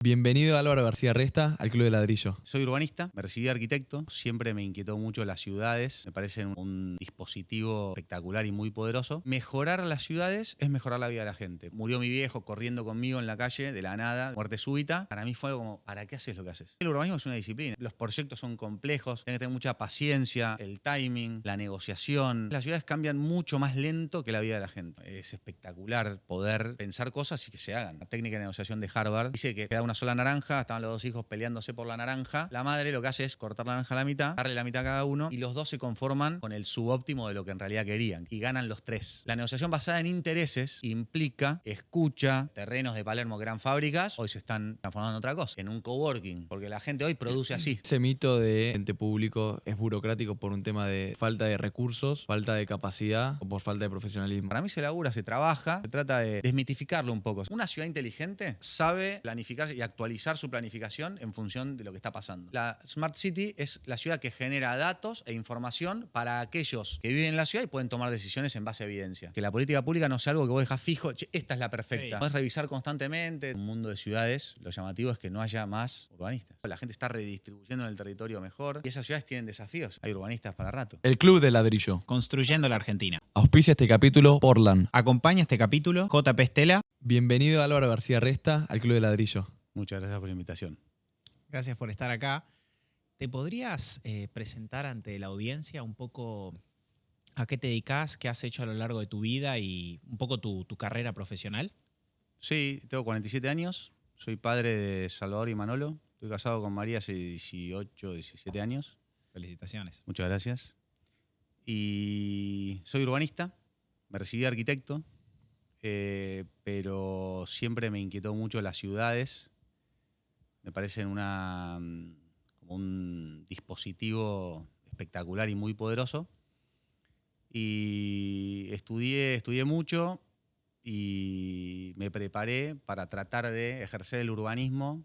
Bienvenido Álvaro García Resta al Club de Ladrillo. Soy urbanista, me recibí de arquitecto, siempre me inquietó mucho las ciudades, me parecen un dispositivo espectacular y muy poderoso. Mejorar las ciudades es mejorar la vida de la gente. Murió mi viejo corriendo conmigo en la calle, de la nada, muerte súbita. Para mí fue algo como, ¿para qué haces lo que haces? El urbanismo es una disciplina, los proyectos son complejos, tienes que tener mucha paciencia, el timing, la negociación. Las ciudades cambian mucho más lento que la vida de la gente. Es espectacular poder pensar cosas y que se hagan. La técnica de negociación de Harvard dice que queda una sola naranja, estaban los dos hijos peleándose por la naranja. La madre lo que hace es cortar la naranja a la mitad, darle la mitad a cada uno y los dos se conforman con el subóptimo de lo que en realidad querían y ganan los tres. La negociación basada en intereses implica escucha, terrenos de Palermo que eran fábricas, hoy se están transformando en otra cosa, en un coworking, porque la gente hoy produce así. Ese mito de ente público es burocrático por un tema de falta de recursos, falta de capacidad o por falta de profesionalismo. Para mí se labura, se trabaja, se trata de desmitificarlo un poco. Una ciudad inteligente sabe planificar y actualizar su planificación en función de lo que está pasando. La Smart City es la ciudad que genera datos e información para aquellos que viven en la ciudad y pueden tomar decisiones en base a evidencia. Que la política pública no sea algo que vos dejás fijo, che, esta es la perfecta. Podés revisar constantemente. En un mundo de ciudades, lo llamativo es que no haya más urbanistas. La gente está redistribuyendo en el territorio mejor y esas ciudades tienen desafíos. Hay urbanistas para rato. El Club de Ladrillo. Construyendo la Argentina. Auspicia este capítulo Portland. Acompaña este capítulo JP Estela. Bienvenido Álvaro García Resta al Club de Ladrillo. Muchas gracias por la invitación. Gracias por estar acá. ¿Te podrías presentar ante la audiencia un poco a qué te dedicas, qué has hecho a lo largo de tu vida y un poco tu carrera profesional? Sí, tengo 47 años. Soy padre de Salvador y Manolo. Estoy casado con María hace 18, 17 años. Felicitaciones. Muchas gracias. Y soy urbanista. Me recibí de arquitecto. Pero siempre me inquietó mucho las ciudades. Me parecen como un dispositivo espectacular y muy poderoso. Y estudié mucho y me preparé para tratar de ejercer el urbanismo.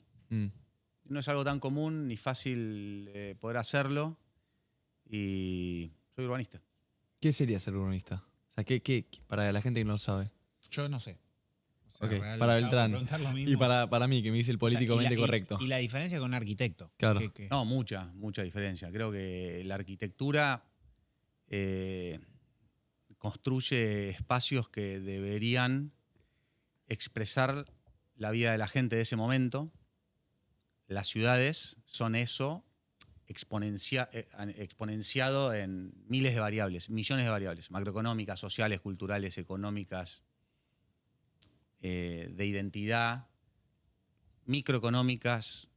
No es algo tan común ni fácil poder hacerlo. Y soy urbanista. ¿Qué sería ser urbanista? O sea, ¿qué para la gente que no lo sabe? Yo no sé. Ok, para Beltrán. Y para mí, que me dice el O sea, políticamente correcto. Y la diferencia con un arquitecto. Claro. No, mucha diferencia. Creo que la arquitectura construye espacios que deberían expresar la vida de la gente de ese momento. Las ciudades son eso exponenciado en miles de variables, millones de variables, macroeconómicas, sociales, culturales, económicas, de identidad, microeconómicas,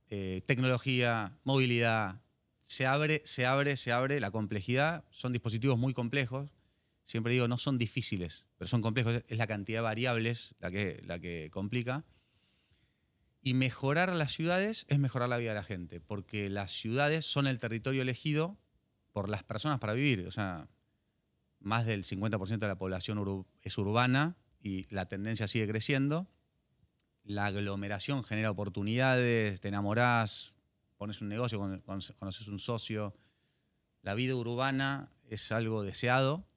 tecnología, movilidad. Se abre la complejidad. Son dispositivos muy complejos. Siempre digo, no son difíciles, pero son complejos. Es la cantidad de variables la que complica. Y mejorar las ciudades es mejorar la vida de la gente, porque las ciudades son el territorio elegido por las personas para vivir. O sea, más del 50% de la población es urbana y la tendencia sigue creciendo. La aglomeración genera oportunidades, te enamorás, pones un negocio, conoces un socio. La vida urbana es algo deseado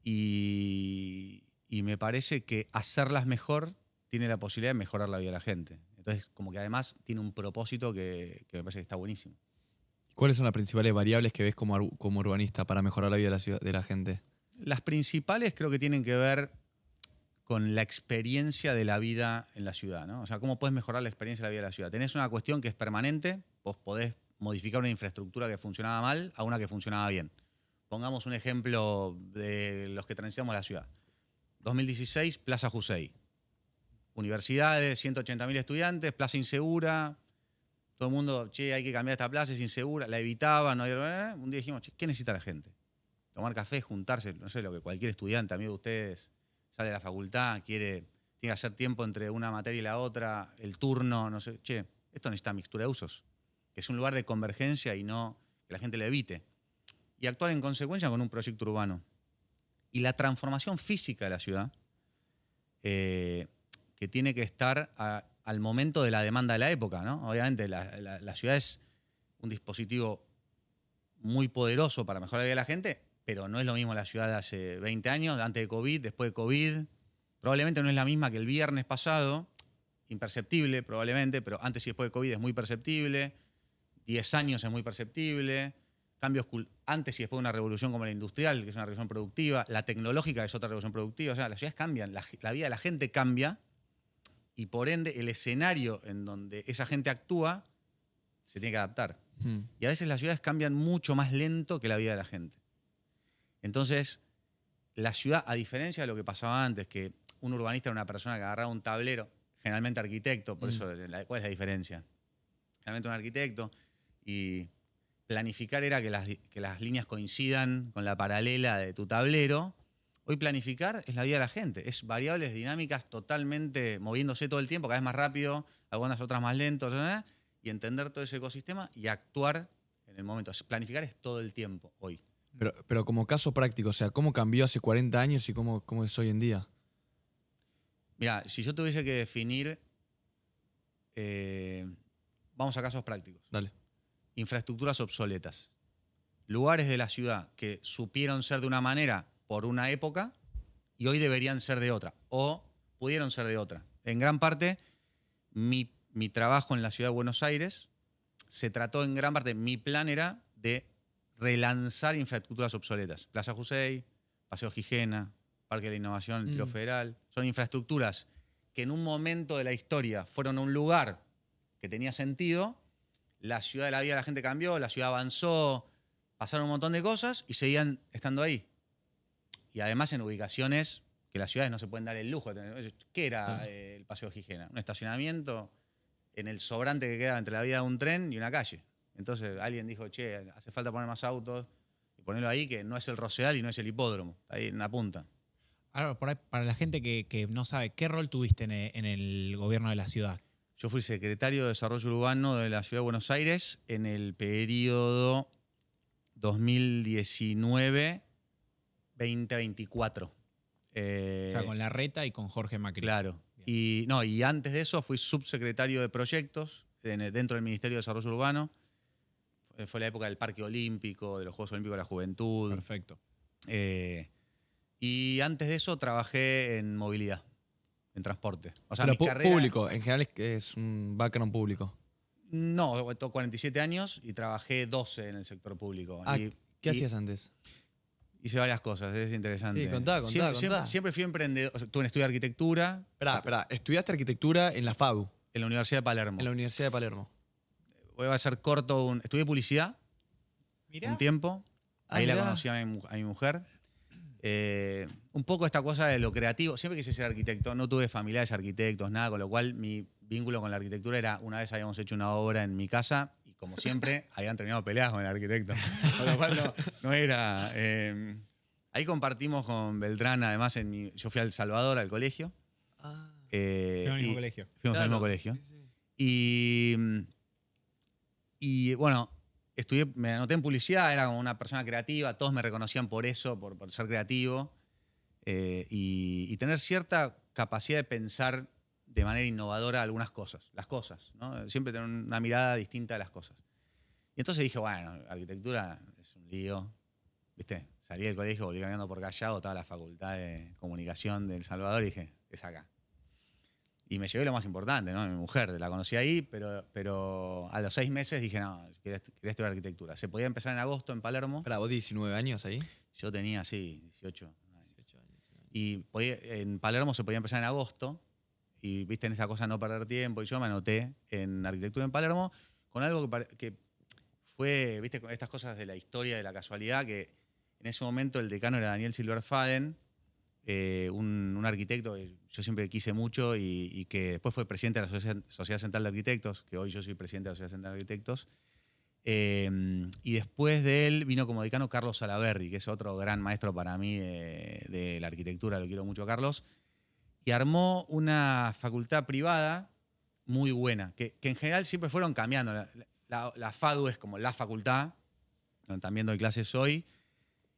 y me parece que hacerlas mejor tiene la posibilidad de mejorar la vida de la gente. Entonces, como que además tiene un propósito que me parece que está buenísimo. ¿Cuáles son las principales variables que ves como urbanista para mejorar la vida de la gente? Las principales creo que tienen que ver con la experiencia de la vida en la ciudad, ¿no? O sea, ¿cómo puedes mejorar la experiencia de la vida de la ciudad? Tenés una cuestión que es permanente, vos podés modificar una infraestructura que funcionaba mal a una que funcionaba bien. Pongamos un ejemplo de los que transitamos la ciudad. 2016, Plaza Jusey. Universidades, 180.000 estudiantes, plaza insegura. Todo el mundo, che, hay que cambiar esta plaza, es insegura. La evitaban. ¿No? Un día dijimos, che, ¿qué necesita la gente? Tomar café, juntarse, no sé, lo que cualquier estudiante, amigo de ustedes, sale de la facultad, tiene que hacer tiempo entre una materia y la otra, el turno, no sé. Che, esto necesita mixtura de usos. Que es un lugar de convergencia y no que la gente le evite. Y actuar en consecuencia con un proyecto urbano. Y la transformación física de la ciudad, que tiene que estar al momento de la demanda de la época, ¿no? Obviamente la ciudad es un dispositivo muy poderoso para mejorar la vida de la gente, pero no es lo mismo la ciudad de hace 20 años, antes de COVID, después de COVID. Probablemente no es la misma que el viernes pasado imperceptible probablemente, pero antes y después de COVID es muy perceptible. 10 años es muy perceptible. Cambios antes y después de una revolución como la industrial, que es una revolución productiva. La tecnológica es otra revolución productiva. O sea, las ciudades cambian, la vida de la gente cambia y por ende el escenario en donde esa gente actúa se tiene que adaptar. Y a veces las ciudades cambian mucho más lento que la vida de la gente. Entonces, la ciudad, a diferencia de lo que pasaba antes, que un urbanista era una persona que agarraba un tablero, generalmente arquitecto, por eso, ¿cuál es la diferencia? Generalmente un arquitecto, y planificar era que las líneas coincidan con la paralela de tu tablero. Hoy planificar es la vida de la gente, es variables dinámicas totalmente moviéndose todo el tiempo, cada vez más rápido, algunas otras más lentos, y entender todo ese ecosistema y actuar en el momento. Planificar es todo el tiempo hoy. Pero como caso práctico, o sea, ¿cómo cambió hace 40 años y cómo es hoy en día? Mira, si yo tuviese que definir, vamos a casos prácticos. Dale. Infraestructuras obsoletas. Lugares de la ciudad que supieron ser de una manera por una época y hoy deberían ser de otra. O pudieron ser de otra. En gran parte, mi trabajo en la ciudad de Buenos Aires se trató en gran parte, mi plan era de relanzar infraestructuras obsoletas. Plaza Jusey, Paseo Gijena, Parque de la Innovación, el Tiro Federal. Son infraestructuras que en un momento de la historia fueron a un lugar que tenía sentido. La ciudad de la vida de la gente cambió, la ciudad avanzó, pasaron un montón de cosas y seguían estando ahí. Y además en ubicaciones que las ciudades no se pueden dar el lujo de tener. ¿Qué era el Paseo Gijena? Un estacionamiento en el sobrante que queda entre la vía de un tren y una calle. Entonces alguien dijo, che, hace falta poner más autos y ponerlo ahí, que no es el Rosedal y no es el hipódromo, ahí en la punta. Ahora, por ahí, para la gente que no sabe, ¿qué rol tuviste en el gobierno de la ciudad? Yo fui secretario de Desarrollo Urbano de la Ciudad de Buenos Aires en el periodo 2019-2024. O sea, con Larreta y con Jorge Macri. Claro. Y antes de eso fui subsecretario de proyectos dentro del Ministerio de Desarrollo Urbano. Fue la época del Parque Olímpico, de los Juegos Olímpicos de la Juventud. Perfecto. Y antes de eso trabajé en movilidad, en transporte. O sea, Pero mi carrera... público, en general es un background público. No, tengo 47 años y trabajé 12 en el sector público. ¿Qué hacías antes? Hice varias cosas, es interesante. Sí, contá. Siempre fui emprendedor. O sea, tuve un estudio de arquitectura. Esperá, estudiaste arquitectura en la FADU. En la Universidad de Palermo. En la Universidad de Palermo. Voy a ser corto. Estudié publicidad un tiempo. Ahí la conocí a mi mujer. Un poco esta cosa de lo creativo. Siempre quise ser arquitecto. No tuve familiares arquitectos, nada, con lo cual mi vínculo con la arquitectura era, una vez habíamos hecho una obra en mi casa y como siempre habían terminado peleadas con el arquitecto. Con lo cual no era... ahí compartimos con Beltrán, además, yo fui a El Salvador, al colegio. Fuimos al mismo colegio. Fuimos al mismo colegio. Sí. Y bueno, me anoté en publicidad, era como una persona creativa, todos me reconocían por eso, por ser creativo. Y tener cierta capacidad de pensar de manera innovadora algunas cosas, las cosas, ¿no? Siempre tener una mirada distinta a las cosas. Y entonces dije, bueno, arquitectura es un lío, ¿viste? Salí del colegio, volví caminando por Callao, estaba la Facultad de Comunicación de El Salvador y dije, es acá. Y me llevé lo más importante, ¿no? Mi mujer, la conocí ahí, pero a los 6 meses dije, no, quería estudiar arquitectura. Se podía empezar en agosto en Palermo. Esperá, ¿vos 19 años ahí? Yo tenía, sí, 18 años. Y en Palermo se podía empezar en agosto. Y viste, en esa cosa no perder tiempo. Y yo me anoté en arquitectura en Palermo con algo que fue, viste, con estas cosas de la historia, de la casualidad, que en ese momento el decano era Daniel Silverfaden, un arquitecto que yo siempre quise mucho y que después fue presidente de la Sociedad Central de Arquitectos, que hoy yo soy presidente de la Sociedad Central de Arquitectos. Y después de él vino como decano Carlos Salaberry, que es otro gran maestro para mí de la arquitectura, lo quiero mucho a Carlos, y armó una facultad privada muy buena, que en general siempre fueron cambiando. La FADU es como la facultad, donde también doy clases hoy,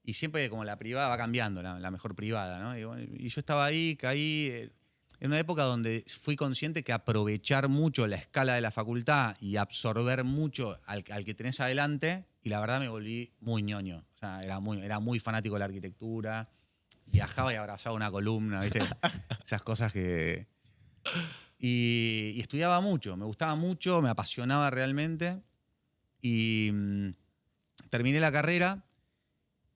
y siempre como la privada va cambiando, la mejor privada, ¿no? Y yo estaba ahí, caí en una época donde fui consciente que aprovechar mucho la escala de la facultad y absorber mucho al que tenés adelante, y la verdad me volví muy ñoño. O sea, era muy fanático de la arquitectura, viajaba y abrazaba una columna, ¿viste? Esas cosas que... Y estudiaba mucho, me gustaba mucho, me apasionaba realmente. Y terminé la carrera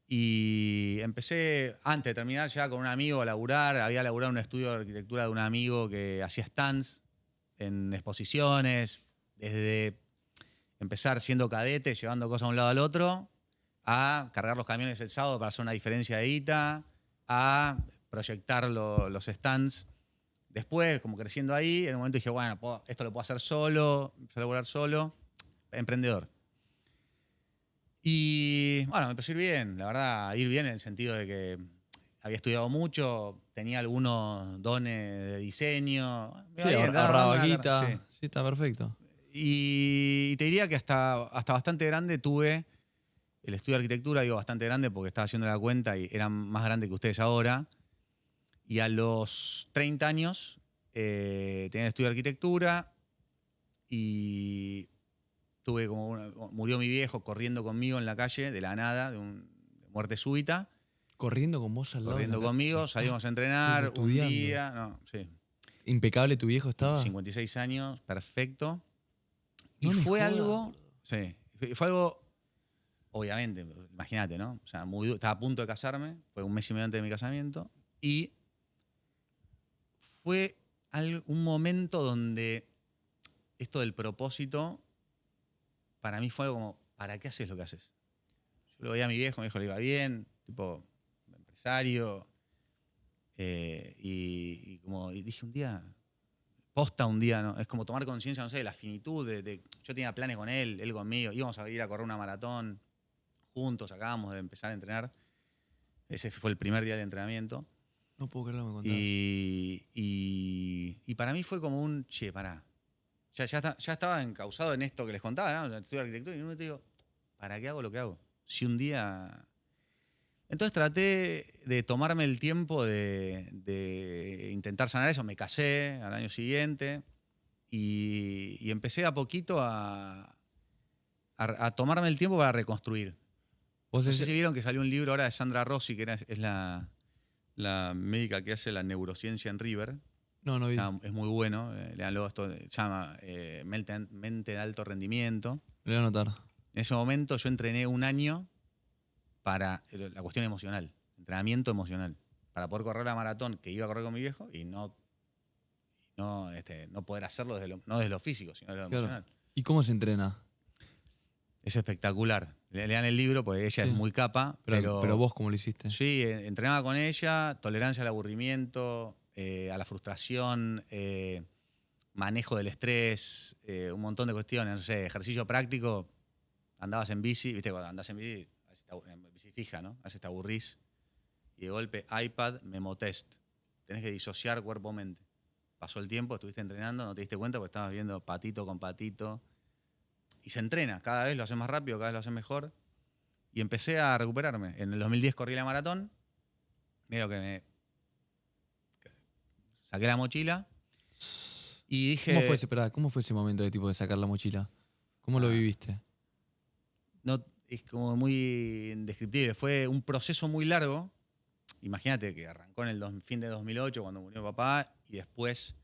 y empecé, antes de terminar ya con un amigo a laburar. Había laburado en un estudio de arquitectura de un amigo que hacía stands en exposiciones, desde empezar siendo cadete, llevando cosas de un lado al otro, a cargar los camiones el sábado para hacer una diferencia de guita, a proyectar los stands. Después, como creciendo ahí, en un momento dije, bueno, esto lo puedo hacer solo, empecé a laburar solo, emprendedor. Y bueno, me empezó a ir bien, la verdad, ir bien en el sentido de que había estudiado mucho, tenía algunos dones de diseño. Me Sí, iba bien, ahorraba una guita. sí. Sí, está perfecto. Y te diría que hasta bastante grande tuve el estudio de arquitectura, digo bastante grande porque estaba haciendo la cuenta y era más grande que ustedes ahora. Y a los 30 años tenía el estudio de arquitectura y murió mi viejo corriendo conmigo en la calle, de la nada, de muerte súbita. Corriendo con vos al lado. Corriendo conmigo, salimos a entrenar un día. No, sí. Impecable tu viejo estaba. 56 años, perfecto. No y me fue jodas, algo. boludo. Sí. Fue algo. Obviamente, imagínate, ¿no? O sea, estaba a punto de casarme, fue un mes y medio antes de mi casamiento. Y fue un momento donde esto del propósito, para mí fue algo como, ¿para qué haces lo que haces? Yo lo veía a mi viejo le iba bien, tipo, empresario. Y dije un día, posta un día, ¿no? Es como tomar conciencia, no sé, de la finitud. Yo tenía planes con él conmigo, íbamos a ir a correr una maratón juntos, acabamos de empezar a entrenar. Ese fue el primer día de entrenamiento. No puedo creer lo que me contás. Y para mí fue como un, che, pará. Ya estaba encauzado en esto que les contaba, ¿no? Estudio arquitectura y en un momento digo, ¿para qué hago lo que hago? Si un día... Entonces traté de tomarme el tiempo de intentar sanar eso. Me casé al año siguiente y empecé a poquito a tomarme el tiempo para reconstruir. Vos No sé si vieron que salió un libro ahora de Sandra Rossi, que es la médica que hace la neurociencia en River. No vi. Es muy bueno, léanlo, esto se llama Mente de Alto Rendimiento. Lo voy a anotar. En ese momento yo entrené un año para la cuestión emocional, entrenamiento emocional, para poder correr la maratón que iba a correr con mi viejo y no poder hacerlo no desde lo físico, sino desde lo emocional. ¿Y cómo se entrena? Es espectacular. Lean el libro porque ella Sí. es muy capa. Pero vos, ¿cómo lo hiciste? Sí, entrenaba con ella, tolerancia al aburrimiento, a la frustración, manejo del estrés, un montón de cuestiones. No sé, ejercicio práctico, andabas en bici, viste, cuando andás en bici fija, ¿no? A veces te aburrís y de golpe iPad, memotest. Tenés que disociar cuerpo-mente. Pasó el tiempo, estuviste entrenando, no te diste cuenta porque estabas viendo patito con patito. Y se entrena, cada vez lo haces más rápido, cada vez lo haces mejor. Y empecé a recuperarme. En el 2010 corrí la maratón, medio que saqué la mochila y dije... ¿Cómo fue ese momento de sacar la mochila? ¿Cómo lo viviste? No, es como muy indescriptible. Fue un proceso muy largo. Imagínate que arrancó en el fin de 2008 cuando murió papá y después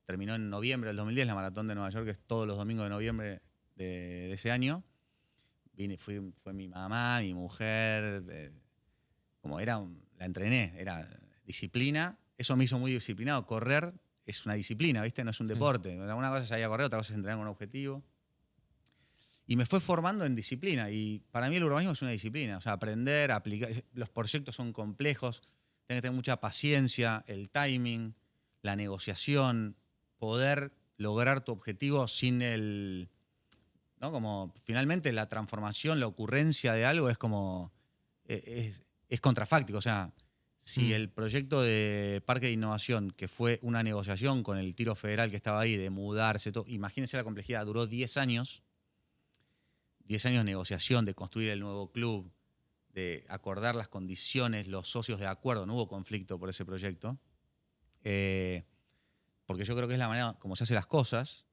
terminó en noviembre del 2010 la maratón de Nueva York, que es todos los domingos de noviembre de ese año. Fue mi mamá, mi mujer, la entrené, era disciplina. Eso me hizo muy disciplinado. Correr es una disciplina, ¿viste? No es un deporte. Una cosa es salir a correr, otra cosa es entrenar con un objetivo. Y me fue formando en disciplina. Y para mí el urbanismo es una disciplina. O sea, aprender, aplicar. Los proyectos son complejos. Tienes que tener mucha paciencia, el timing, la negociación, poder lograr tu objetivo sin el... ¿no? Como finalmente la transformación, la ocurrencia de algo es como... es contrafáctico. O sea, si el proyecto de Parque de Innovación, que fue una negociación con el tiro federal que estaba ahí, de mudarse, todo, imagínense la complejidad, duró 10 años. 10 años de negociación, de construir el nuevo club, de acordar las condiciones, los socios de acuerdo. No hubo conflicto por ese proyecto. Porque yo creo que es la manera como se hacen las cosas.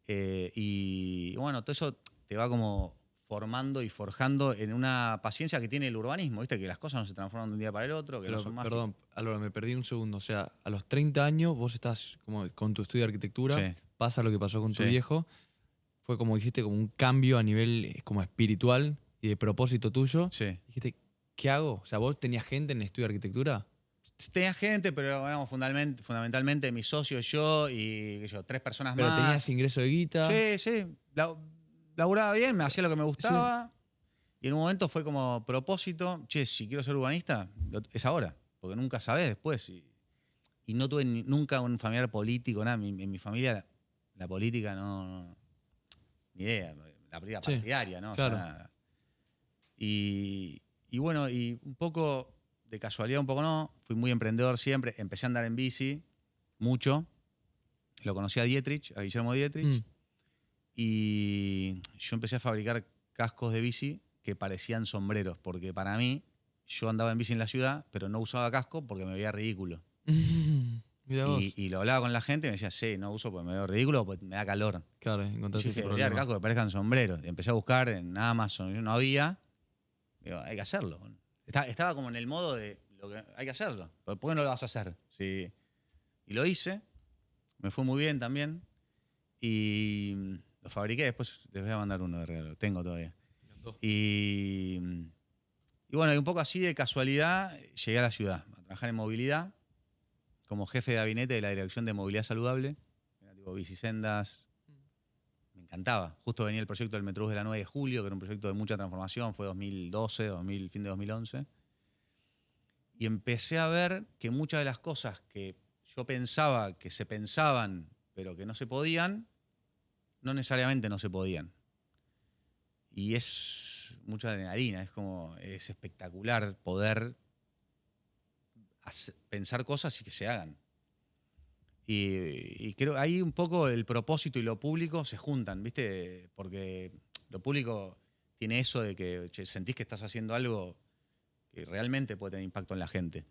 Y bueno, todo eso te va como formando y forjando en una paciencia que tiene el urbanismo, ¿viste? Que las cosas no se transforman de un día para el otro, que Pero, no son mágicas. perdón, Álvaro, me perdí un segundo. O sea, a los 30 años vos estás como con tu estudio de arquitectura, Sí, pasa lo que pasó con tu sí. viejo, fue como dijiste, como un cambio a nivel como espiritual y de propósito tuyo. Sí. Dijiste, ¿qué hago? O sea, ¿vos tenías gente en el estudio de arquitectura? Tenía gente, pero bueno, fundamentalmente mis socios, yo y qué sé yo, 3 personas Pero más. tenías ingreso de guita. Sí, sí. Laburaba bien, me hacía lo que me gustaba. Y en un momento fue como propósito, che, si quiero ser urbanista, es ahora, porque nunca sabés después. Y no tuve nunca un familiar político, nada. En mi familia la política ni idea, la política Sí, partidaria, ¿no? O claro. sea, y bueno, y un poco de casualidad, un poco no, fui muy emprendedor siempre, empecé a andar en bici, mucho. Lo conocí a Dietrich, a Guillermo Dietrich, Mm. y yo empecé a fabricar cascos de bici que parecían sombreros, porque para mí, yo andaba en bici en la ciudad, pero no usaba casco porque me veía ridículo. Mira vos. Y lo hablaba con la gente y me decía, sí, no uso porque me veo ridículo, porque me da calor. Claro, Y yo encontraste ese dije, debería haber problema. cascos que parezcan sombreros. Y empecé a buscar en Amazon, no había. Digo, hay que hacerlo. Estaba como en el modo de, hay que hacerlo. ¿Por qué no lo vas a hacer? Sí. Y lo hice, me fue muy bien también. Y lo fabriqué, después les voy a mandar uno de regalo, tengo todavía. Me encantó. Y bueno, y un poco así de casualidad llegué a la ciudad a trabajar en movilidad como jefe de gabinete de la Dirección de Movilidad Saludable. Era tipo bicisendas. Me encantaba. Justo venía el proyecto del Metrobús de la 9 de julio, que era un proyecto de mucha transformación, fue 2012, fin de 2011. Y empecé a ver que muchas de las cosas que yo pensaba que se pensaban, pero que no se podían, no necesariamente no se podían. Y es mucha adrenalina, es espectacular poder pensar cosas y que se hagan. Y creo ahí un poco el propósito y lo público se juntan, ¿viste? Porque lo público tiene eso de que sentís que estás haciendo algo que realmente puede tener impacto en la gente.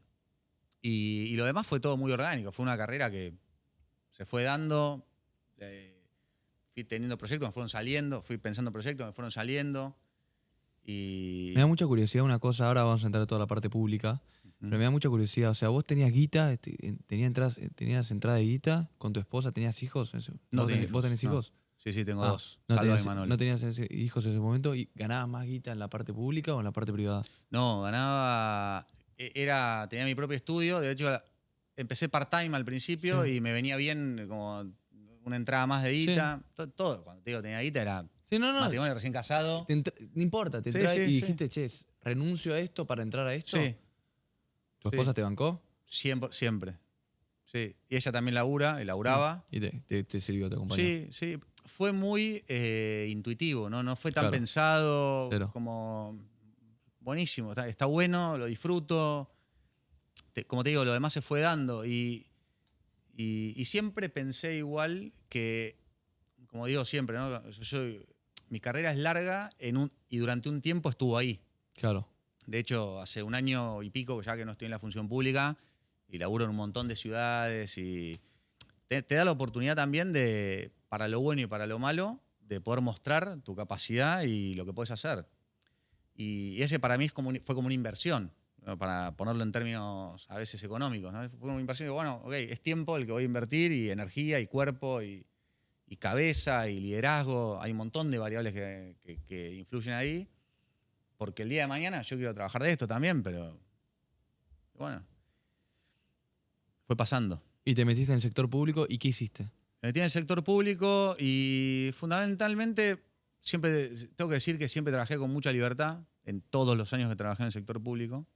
Y lo demás fue todo muy orgánico, fue una carrera que se fue dando, fui teniendo proyectos, me fueron saliendo, fui pensando proyectos, me fueron saliendo. Y Me da mucha curiosidad una cosa, ahora vamos a entrar a toda la parte pública, pero me da mucha curiosidad, o sea, vos tenías guita, tenías entrada de guita con tu esposa, ¿tenías hijos? No ¿Vos tenía vos tenés hijos, no. hijos? Sí, tengo Ah, 2, no Salva y tenías, Manolo. no tenías hijos en ese momento y ganabas más guita en la parte pública o en la parte privada. No, ganaba. Tenía mi propio estudio. De hecho, empecé part-time al principio Sí. y me venía bien como una entrada más de guita. Todo. Cuando te digo tenía guita era Sí, no, no, matrimonio recién casado. no importa, te Sí, entrás sí, y sí. dijiste, che, renuncio a esto para entrar a esto. Sí, ¿Tu esposa te bancó? siempre. Sí. Y ella también laburaba. Y te sirvió, te acompañó. Sí, sí. Fue muy intuitivo, ¿no? No fue tan Claro. pensado Cero. como. Buenísimo, está bueno, lo disfruto. Como te digo, lo demás se fue dando. Y siempre pensé igual que, como digo siempre, ¿no? Mi carrera es larga y durante un tiempo estuvo ahí. Claro. De hecho, hace un año y pico ya que no estoy en la función pública y laburo en un montón de ciudades y te da la oportunidad también de, para lo bueno y para lo malo, de poder mostrar tu capacidad y lo que puedes hacer. Y ese para mí fue como una inversión, ¿no? Para ponerlo en términos a veces económicos, ¿no? Fue una inversión que, bueno, ok, es tiempo el que voy a invertir y energía y cuerpo y cabeza y liderazgo. Hay un montón de variables que influyen ahí. Porque el día de mañana yo quiero trabajar de esto también, pero bueno, fue pasando. Y te metiste en el sector público y ¿qué hiciste? Me metí en el sector público y fundamentalmente tengo que decir que siempre trabajé con mucha libertad en todos los años que trabajé en el sector público.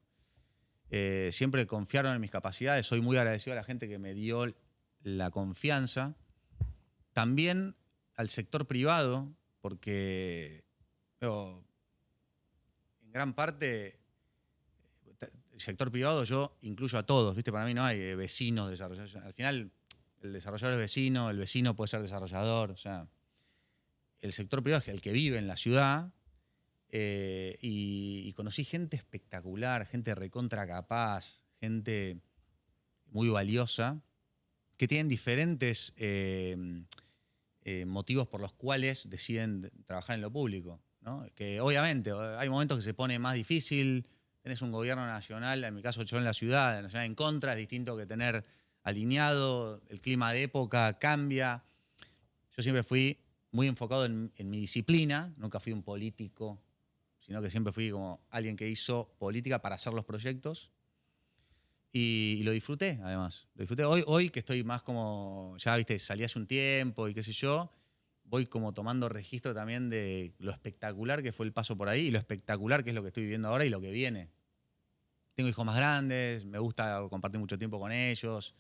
Siempre confiaron en mis capacidades. Soy muy agradecido a la gente que me dio la confianza. También al sector privado, porque en gran parte el sector privado yo incluyo a todos, ¿viste? Para mí no hay vecinos desarrolladores. Al final el desarrollador es vecino, el vecino puede ser desarrollador, o sea, el sector privado es el que vive en la ciudad y conocí gente espectacular, gente recontra capaz, gente muy valiosa, que tienen diferentes motivos por los cuales deciden trabajar en lo público, ¿no? Que obviamente hay momentos que se pone más difícil, tenés un gobierno nacional, en mi caso yo en la ciudad, nacional en contra, es distinto que tener alineado, el clima de época cambia. Yo siempre fui muy enfocado en mi disciplina, nunca fui un político, sino que siempre fui como alguien que hizo política para hacer los proyectos. Y lo disfruté, además. Lo disfruté. Hoy que estoy más como, ya viste, salí hace un tiempo y qué sé yo, voy como tomando registro también de lo espectacular que fue el paso por ahí y lo espectacular que es lo que estoy viviendo ahora y lo que viene. Tengo hijos más grandes, me gusta compartir mucho tiempo con ellos.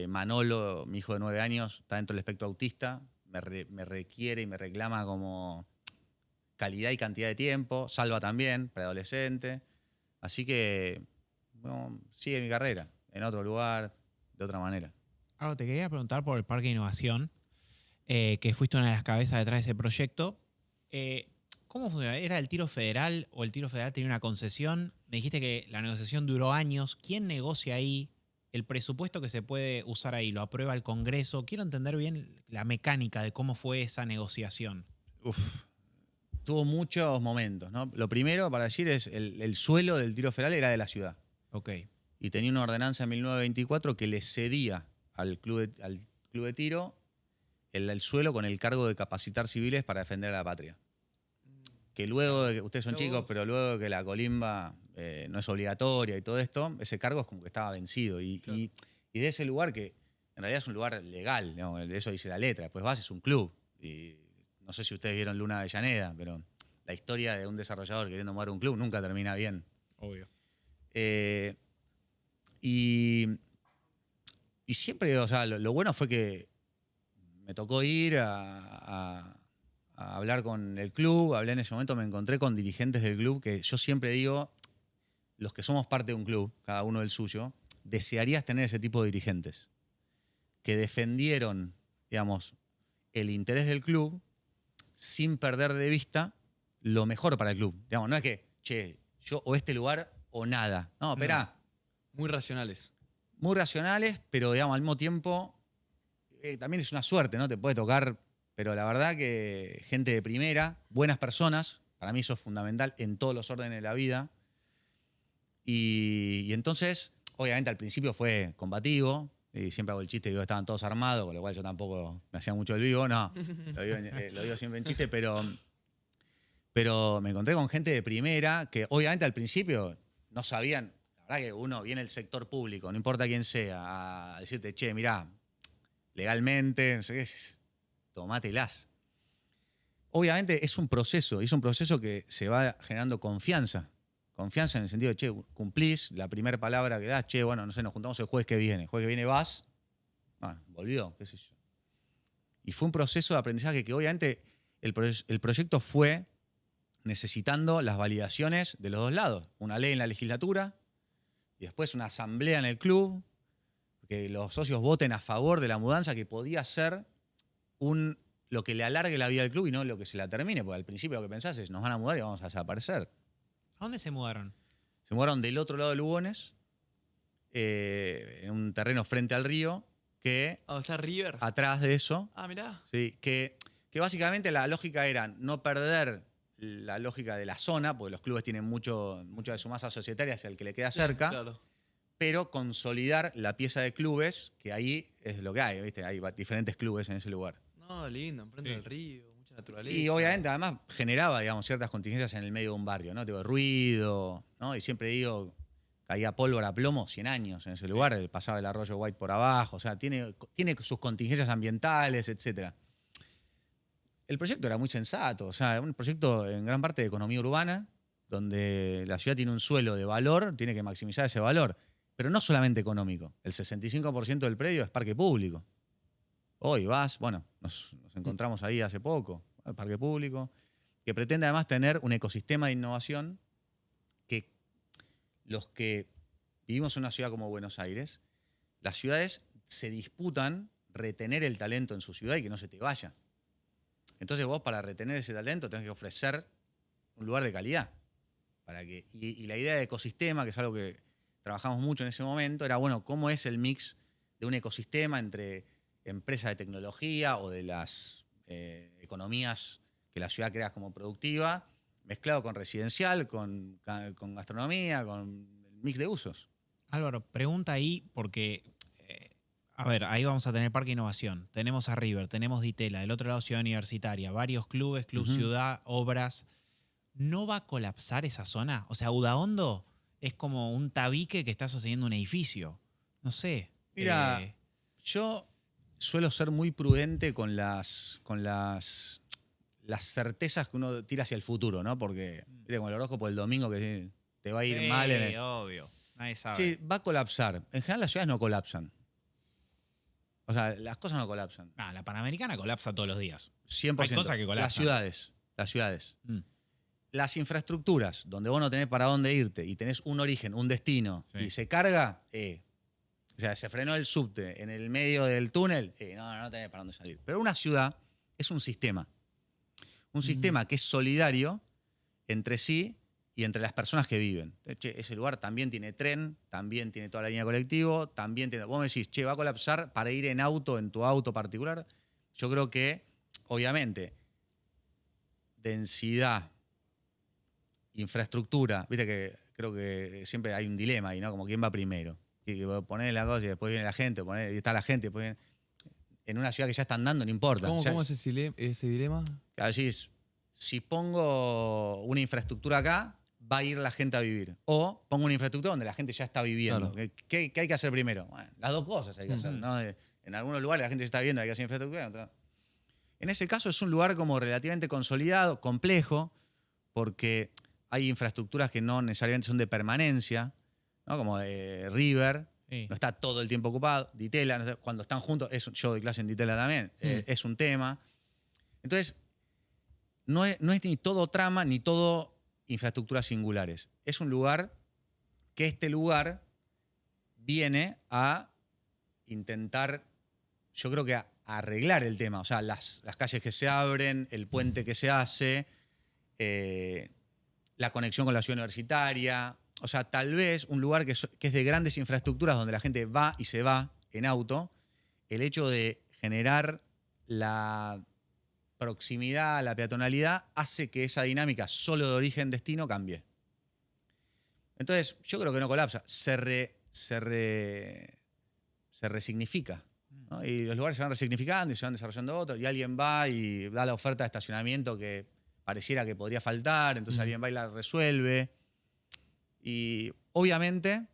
Manolo, mi hijo de 9 años, está dentro del espectro autista, me requiere y me reclama como calidad y cantidad de tiempo. Salva también, preadolescente. Así que, bueno, sigue mi carrera, en otro lugar, de otra manera. Ahora, te quería preguntar por el Parque de Innovación, que fuiste una de las cabezas detrás de ese proyecto. ¿Cómo funciona? ¿Era el tiro federal o el tiro federal tenía una concesión? Me dijiste que la negociación duró años. ¿Quién negocia ahí? ¿El presupuesto que se puede usar ahí lo aprueba el Congreso? Quiero entender bien la mecánica de cómo fue esa negociación. Tuvo muchos momentos, ¿no? Lo primero para decir es el suelo del tiro federal era de la ciudad. Ok. Y tenía una ordenanza en 1924 que le cedía al club de tiro el suelo con el cargo de capacitar civiles para defender a la patria. Que luego de que ustedes son chicos, pero luego de que la colimba no es obligatoria y todo esto, ese cargo es como que estaba vencido. Y de ese lugar, que en realidad es un lugar legal, digamos, eso dice la letra, después vas, es un club. Y no sé si ustedes vieron Luna Avellaneda, pero la historia de un desarrollador queriendo mover un club nunca termina bien. Obvio. Y siempre, o sea, lo bueno fue que me tocó ir a hablar con el club. Hablé en ese momento, me encontré con dirigentes del club que yo siempre digo, los que somos parte de un club, cada uno del suyo, desearías tener ese tipo de dirigentes que defendieron, digamos, el interés del club sin perder de vista lo mejor para el club. Digamos, no es que, che, yo o este lugar o nada. No, esperá. Muy racionales. Muy racionales, pero digamos, al mismo tiempo también es una suerte, ¿no? Te puede tocar, pero la verdad que gente de primera, buenas personas, para mí eso es fundamental en todos los órdenes de la vida. Y entonces, obviamente al principio fue combativo, y siempre hago el chiste, digo que estaban todos armados, con lo cual yo tampoco me hacía mucho el vivo, no, lo digo siempre en chiste, pero me encontré con gente de primera que obviamente al principio no sabían. La verdad que uno viene del sector público, no importa quién sea, a decirte, che, mirá, legalmente, no sé qué, tomátelas. Obviamente es un proceso, y es un proceso que se va generando confianza. Confianza en el sentido de, che, cumplís, la primera palabra que das, che, bueno, no sé, nos juntamos el jueves que viene. El jueves que viene vas, bueno, volvió, qué sé yo. Y fue un proceso de aprendizaje que obviamente el proyecto fue necesitando las validaciones de los dos lados. Una ley en la legislatura y después una asamblea en el club, que los socios voten a favor de la mudanza, que podía ser lo que le alargue la vida al club y no lo que se la termine, porque al principio lo que pensás es, nos van a mudar y vamos a desaparecer. ¿A dónde se mudaron? Se mudaron del otro lado de Lugones, en un terreno frente al río, que ¿Está River? atrás de eso, Mirá. sí, que básicamente la lógica era no perder la lógica de la zona, porque los clubes tienen mucho de su masa societaria hacia el que le queda cerca, Claro. pero consolidar la pieza de clubes, que ahí es lo que hay, ¿viste? Hay diferentes clubes en ese lugar. No, lindo, enfrente del río, mucha naturaleza. Y obviamente además generaba, digamos, ciertas contingencias en el medio de un barrio, ¿no? Digo, ruido, ¿no? Y siempre digo, caía pólvora, plomo, 100 años en ese lugar, pasaba el arroyo White por abajo, o sea, tiene sus contingencias ambientales, etc. El proyecto era muy sensato, o sea, un proyecto en gran parte de economía urbana, donde la ciudad tiene un suelo de valor, tiene que maximizar ese valor, pero no solamente económico. El 65% del predio es parque público. Hoy vas, bueno, nos encontramos ahí hace poco, el parque público, que pretende además tener un ecosistema de innovación que los que vivimos en una ciudad como Buenos Aires, las ciudades se disputan retener el talento en su ciudad y que no se te vaya. Entonces vos, para retener ese talento, tenés que ofrecer un lugar de calidad. Y la idea de ecosistema, que es algo que trabajamos mucho en ese momento, era, bueno, ¿cómo es el mix de un ecosistema entre empresas de tecnología o de las economías que la ciudad creas como productiva, mezclado con residencial, con gastronomía, con el mix de usos. Álvaro, pregunta ahí porque, a ver, ahí vamos a tener Parque Innovación, tenemos a River, tenemos Ditela, del otro lado Ciudad Universitaria, varios clubes, Club Ciudad, obras. ¿No va a colapsar esa zona? O sea, Udaondo es como un tabique que está sosteniendo un edificio. No sé. Mira, yo suelo ser muy prudente con las certezas que uno tira hacia el futuro, ¿no? Porque, viste, con el horóscopo del domingo que te va a ir mal en el... obvio. Nadie sabe. Sí, va a colapsar. En general las ciudades no colapsan. O sea, las cosas no colapsan. La Panamericana colapsa todos los días. 100%. Hay cosas que colapsan. Las ciudades. Las infraestructuras, donde vos no tenés para dónde irte y tenés un origen, un destino, y se carga, o sea, se frenó el subte en el medio del túnel, no tenés para dónde salir. Pero una ciudad es un sistema. Un sistema que es solidario entre sí y entre las personas que viven. Che, ese lugar también tiene tren, también tiene toda la línea de colectivo, también tiene... Vos me decís, che, ¿va a colapsar para ir en auto, en tu auto particular? Yo creo que, obviamente, densidad, infraestructura, viste que creo que siempre hay un dilema ahí, ¿no? Como quién va primero. Que poner la cosa y después viene la gente, y está la gente, después viene... En una ciudad que ya está andando, no importa. ¿Cómo es ese dilema? Claro, decís, si pongo una infraestructura acá, va a ir la gente a vivir. O pongo una infraestructura donde la gente ya está viviendo. Claro. ¿Qué hay que hacer primero? Bueno, las dos cosas hay que hacer, ¿no? En algunos lugares la gente ya está viviendo, hay que hacer infraestructura. En ese caso es un lugar como relativamente consolidado, complejo, porque hay infraestructuras que no necesariamente son de permanencia, ¿no? Como River, no está todo el tiempo ocupado. Ditela, no sé, cuando están juntos, yo doy clase en Ditela también, es un tema. Entonces, no es ni todo trama ni todo infraestructuras singulares. Es un lugar que este lugar viene a intentar, yo creo que a arreglar el tema. O sea, las calles que se abren, el puente que se hace, la conexión con la ciudad universitaria. O sea, tal vez un lugar que es de grandes infraestructuras donde la gente va y se va en auto, el hecho de generar la proximidad, la peatonalidad, hace que esa dinámica solo de origen-destino cambie. Entonces, yo creo que no colapsa, se resignifica, ¿no? Y los lugares se van resignificando y se van desarrollando otros, y alguien va y da la oferta de estacionamiento que pareciera que podría faltar, entonces alguien va y la resuelve. Y obviamente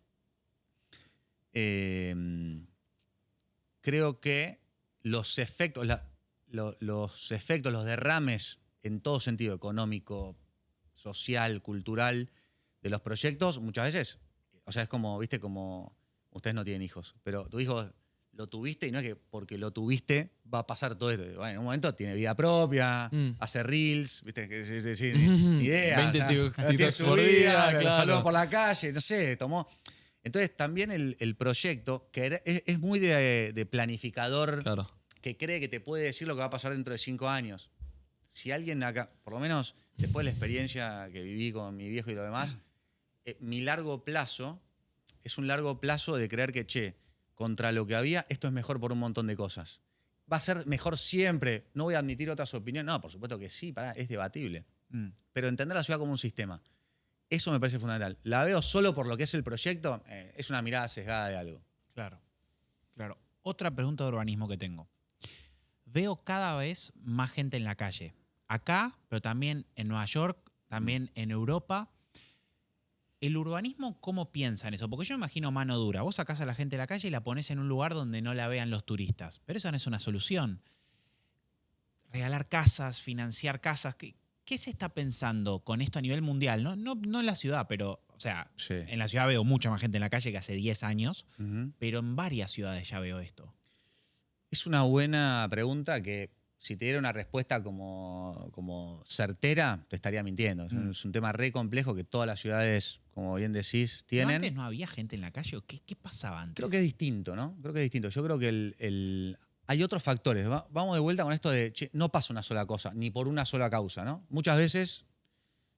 creo que los efectos, los derrames en todo sentido, económico, social, cultural, de los proyectos, muchas veces, o sea, es como, viste, como ustedes no tienen hijos, pero tu hijo lo tuviste y no es que porque lo tuviste va a pasar todo esto. Bueno, en un momento tiene vida propia, hace reels, viste, ni idea. 20 tiene su por vida, día, claro. saludos por la calle, no sé, tomó. Entonces también el proyecto, que es muy de planificador, Claro. que cree que te puede decir lo que va a pasar dentro de 5 años. Si alguien acá, por lo menos después de la experiencia que viví con mi viejo y lo demás, mi largo plazo es un largo plazo de creer que, che, contra lo que había, esto es mejor por un montón de cosas. ¿Va a ser mejor siempre? ¿No voy a admitir otras opiniones? No, por supuesto que sí, es debatible. Pero entender la ciudad como un sistema, eso me parece fundamental. La veo solo por lo que es el proyecto, es una mirada sesgada de algo. Claro. Otra pregunta de urbanismo que tengo. Veo cada vez más gente en la calle. Acá, pero también en Nueva York, también en Europa. ¿El urbanismo cómo piensa en eso? Porque yo me imagino mano dura. Vos sacás a la gente de la calle y la ponés en un lugar donde no la vean los turistas. Pero eso no es una solución. Regalar casas, financiar casas. ¿Qué se está pensando con esto a nivel mundial? No en la ciudad, pero, o sea, Sí. en la ciudad veo mucha más gente en la calle que hace 10 años, pero en varias ciudades ya veo esto. Es una buena pregunta que si te diera una respuesta como certera, te estaría mintiendo. Es un tema re complejo que todas las ciudades, como bien decís, ¿Pero tienen. antes no había gente en la calle? ¿O qué pasaba antes? Creo que es distinto, ¿no? Creo que es distinto. Yo creo que hay otros factores. Vamos de vuelta con esto de, che, no pasa una sola cosa, ni por una sola causa, ¿no? Muchas veces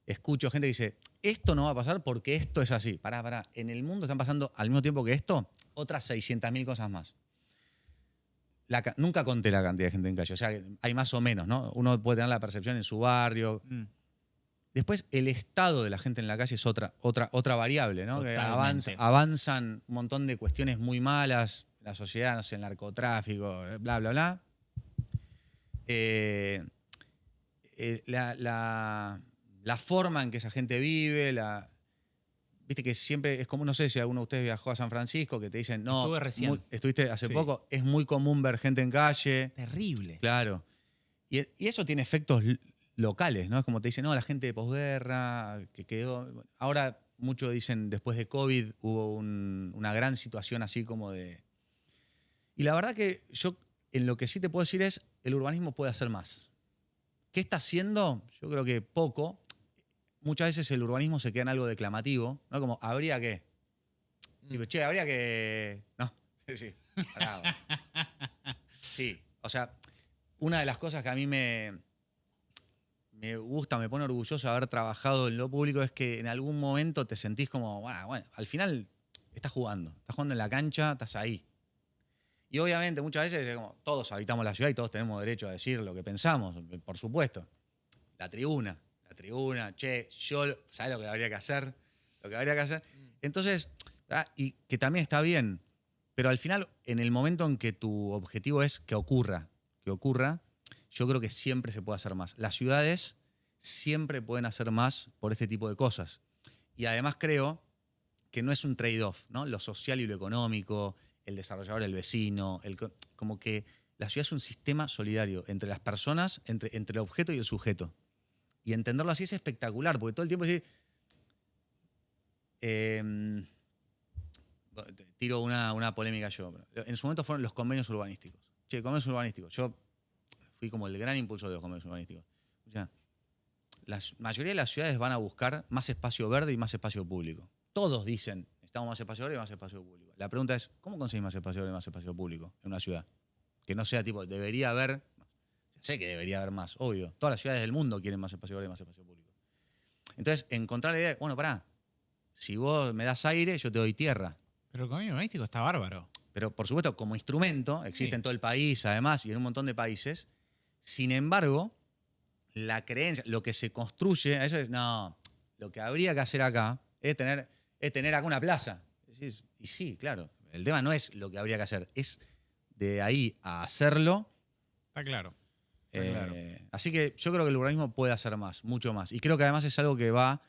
escucho gente que dice, esto no va a pasar porque esto es así. Pará. En el mundo están pasando al mismo tiempo que esto, otras 600.000 cosas más. nunca conté la cantidad de gente en calle. O sea, hay más o menos, ¿no? Uno puede tener la percepción en su barrio. Después, el estado de la gente en la calle es otra variable, ¿no? Que avanzan un montón de cuestiones muy malas, la sociedad, no sé, el narcotráfico, bla, bla, bla. La forma en que esa gente vive, viste que siempre es como, no sé si alguno de ustedes viajó a San Francisco, que te dicen, no, estuve recién. Estuviste hace Sí. poco, es muy común ver gente en calle. Terrible. Claro. Y eso tiene efectos locales, ¿no? Es como te dicen, no, la gente de posguerra, que quedó. Ahora, muchos dicen, después de COVID hubo una gran situación así como de. Y la verdad que yo, en lo que sí te puedo decir es, el urbanismo puede hacer más. ¿Qué está haciendo? Yo creo que poco. Muchas veces el urbanismo se queda en algo declamativo, ¿no? Como, habría que. Tipo, che, habría que. No, sí. Pará, sí, o sea, una de las cosas que a mí me gusta, me pone orgulloso de haber trabajado en lo público es que en algún momento te sentís como, bueno, al final estás jugando en la cancha, estás ahí. Y obviamente muchas veces como, todos habitamos la ciudad y todos tenemos derecho a decir lo que pensamos, por supuesto. La tribuna, che, yo, ¿sabes lo que habría que hacer? Entonces, y que también está bien, pero al final, en el momento en que tu objetivo es que ocurra, yo creo que siempre se puede hacer más. Las ciudades siempre pueden hacer más por este tipo de cosas. Y además creo que no es un trade-off, ¿no? Lo social y lo económico, el desarrollador, el vecino, como que la ciudad es un sistema solidario entre las personas, entre el objeto y el sujeto. Y entenderlo así es espectacular, porque todo el tiempo decir, tiro una polémica yo. En su momento fueron los convenios urbanísticos. Che, convenios urbanísticos. Yo fui como el gran impulsor de los convenios urbanísticos. O sea, la mayoría de las ciudades van a buscar más espacio verde y más espacio público. Todos dicen, necesitamos más espacio verde y más espacio público. La pregunta es, ¿cómo conseguís más espacio verde y más espacio público en una ciudad? Que no sea tipo, debería haber. Sé que debería haber más, obvio. Todas las ciudades del mundo quieren más espacio verde y más espacio público. Entonces, encontrar la idea de, bueno, pará, si vos me das aire, yo te doy tierra. Pero el convenio urbanístico está bárbaro. Pero, por supuesto, como instrumento, existe en todo el país, además, y en un montón de países. Sin embargo, la creencia, lo que se construye, eso es, no, lo que habría que hacer acá es tener acá una plaza. Y sí, claro, el tema no es lo que habría que hacer, es de ahí a hacerlo. Está claro. Así que yo creo que el urbanismo puede hacer más, mucho más. Y creo que además es algo que va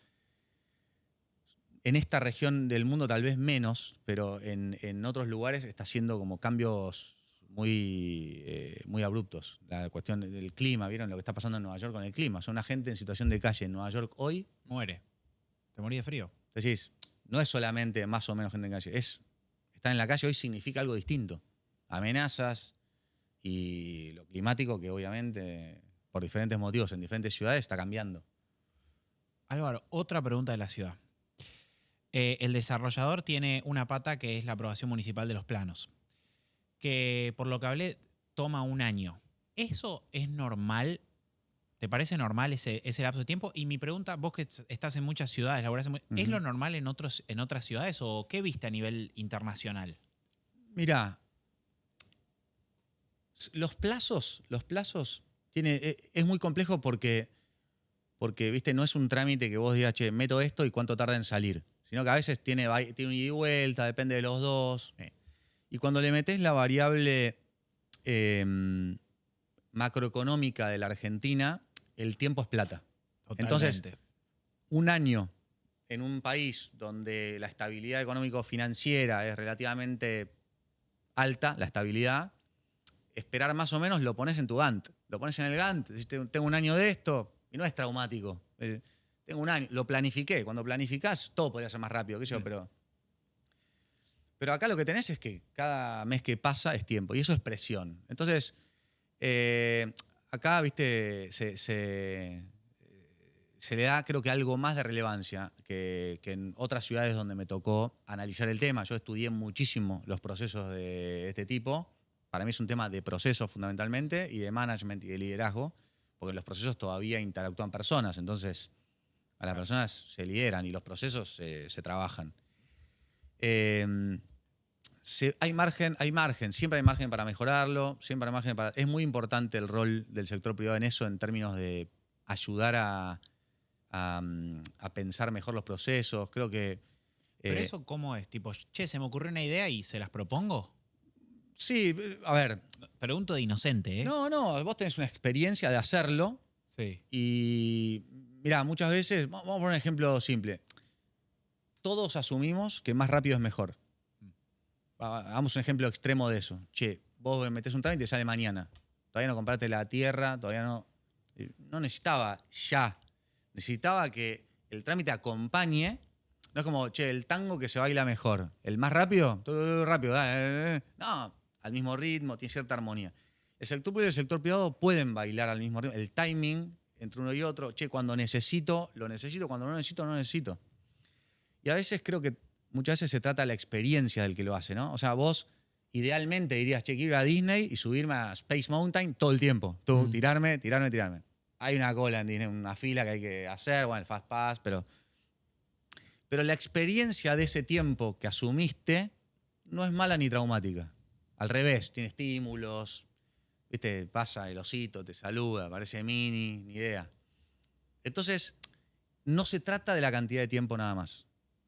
en esta región del mundo tal vez menos, pero en otros lugares está haciendo como cambios muy abruptos. La cuestión del clima, ¿vieron lo que está pasando en Nueva York con el clima? Son una gente en situación de calle en Nueva York hoy. Muere. Te morí de frío. Decís, no es solamente más o menos gente en calle, estar en la calle hoy significa algo distinto. Amenazas y lo climático que obviamente, por diferentes motivos en diferentes ciudades, está cambiando. Álvaro, otra pregunta de la ciudad. El desarrollador tiene una pata que es la aprobación municipal de los planos, que por lo que hablé toma un año. ¿Eso es normal? ¿Te parece normal ese lapso de tiempo? Y mi pregunta, vos que estás en muchas ciudades, ¿es lo normal en otras ciudades o qué viste a nivel internacional? Mirá, los plazos es muy complejo porque, viste, no es un trámite que vos digas, che, meto esto y cuánto tarda en salir. Sino que a veces tiene un ida y vuelta, depende de los dos. Y cuando le metés la variable macroeconómica de la Argentina, el tiempo es plata. Totalmente. Entonces, un año en un país donde la estabilidad económico-financiera es relativamente alta, la estabilidad, esperar más o menos lo pones en tu Gantt. Lo pones en el Gantt, decís, tengo un año de esto, y no es traumático. Tengo un año, lo planifiqué. Cuando planificás, todo podría ser más rápido, qué sé yo, pero acá lo que tenés es que cada mes que pasa es tiempo, y eso es presión. Entonces, acá, viste, se le da, creo que, algo más de relevancia que en otras ciudades donde me tocó analizar el tema. Yo estudié muchísimo los procesos de este tipo. Para mí es un tema de procesos fundamentalmente y de management y de liderazgo, porque en los procesos todavía interactúan personas, entonces a las personas se lideran y los procesos se trabajan. Hay margen, siempre hay margen para mejorarlo, siempre hay margen para... Es muy importante el rol del sector privado en eso, en términos de ayudar a pensar mejor los procesos. Creo que... Pero eso, ¿cómo es? Tipo, che, se me ocurrió una idea y se las propongo. Sí, a ver. Pregunto de inocente, ¿eh? No, vos tenés una experiencia de hacerlo Sí. y, mirá, muchas veces, vamos a poner un ejemplo simple. Todos asumimos que más rápido es mejor. Hagamos un ejemplo extremo de eso. Che, vos metés un trámite y sale mañana. Todavía no compraste la tierra, todavía no... No necesitaba ya. Necesitaba que el trámite acompañe. No es como, che, el tango que se baila mejor. El más rápido, todo rápido. No, al mismo ritmo, tiene cierta armonía. El sector público y el sector privado pueden bailar al mismo ritmo. El timing entre uno y otro. Che, cuando necesito, lo necesito. Cuando no necesito, no necesito. Y a veces creo que muchas veces se trata de la experiencia del que lo hace, ¿no? O sea, vos idealmente dirías, che, quiero ir a Disney y subirme a Space Mountain todo el tiempo. Tú, tirarme. Hay una cola en Disney, una fila que hay que hacer, bueno, el Fast Pass, pero la experiencia de ese tiempo que asumiste no es mala ni traumática. Al revés, tiene estímulos, ¿viste? Pasa el osito, te saluda, parece mini, ni idea. Entonces, no se trata de la cantidad de tiempo nada más.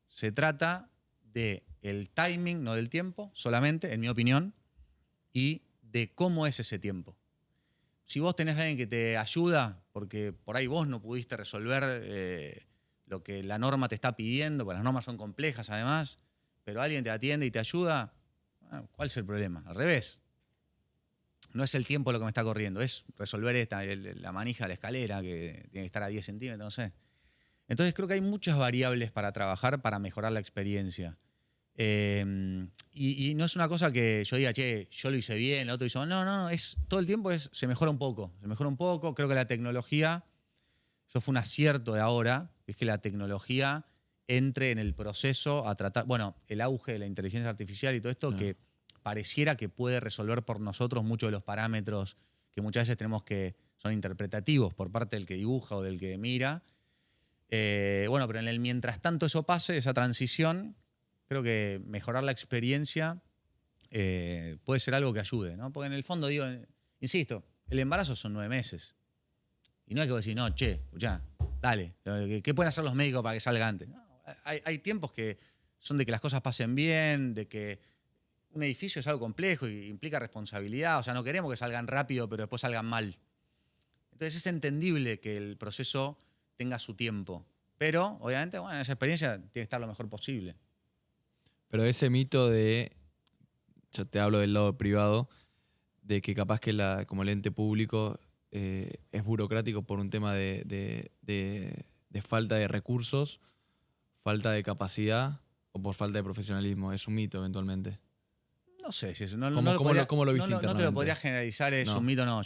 Se trata del timing, no del tiempo, solamente, en mi opinión, y de cómo es ese tiempo. Si vos tenés a alguien que te ayuda, porque por ahí vos no pudiste resolver lo que la norma te está pidiendo, porque las normas son complejas además, pero alguien te atiende y te ayuda, ¿cuál es el problema? Al revés. No es el tiempo lo que me está corriendo, es resolver la manija de la escalera, que tiene que estar a 10 centímetros, no sé. Entonces creo que hay muchas variables para trabajar para mejorar la experiencia. Y no es una cosa que yo diga, che, yo lo hice bien, el otro hizo mal. No, todo el tiempo se mejora un poco. Creo que la tecnología, eso fue un acierto de ahora, es que la tecnología entre en el proceso a tratar, bueno, el auge de la inteligencia artificial y todo esto, que pareciera que puede resolver por nosotros muchos de los parámetros que muchas veces tenemos que son interpretativos por parte del que dibuja o del que mira. Bueno, pero en el mientras tanto eso pase, esa transición, creo que mejorar la experiencia puede ser algo que ayude, ¿no? Porque en el fondo, digo, insisto, el embarazo son 9 meses. Y no es que vos decís, no, che, escuchá, dale, ¿qué pueden hacer los médicos para que salga antes? No, hay tiempos que son de que las cosas pasen bien, de que un edificio es algo complejo y implica responsabilidad. O sea, no queremos que salgan rápido, pero después salgan mal. Entonces es entendible que el proceso tenga su tiempo. Pero, obviamente, bueno, esa experiencia tiene que estar lo mejor posible. Pero ese mito yo te hablo del lado privado, de que capaz que como el ente público es burocrático por un tema de falta de recursos, falta de capacidad o por falta de profesionalismo. Es un mito eventualmente. No sé si eso. ¿Cómo lo viste no te lo internamente? podría generalizar, es un mito, no.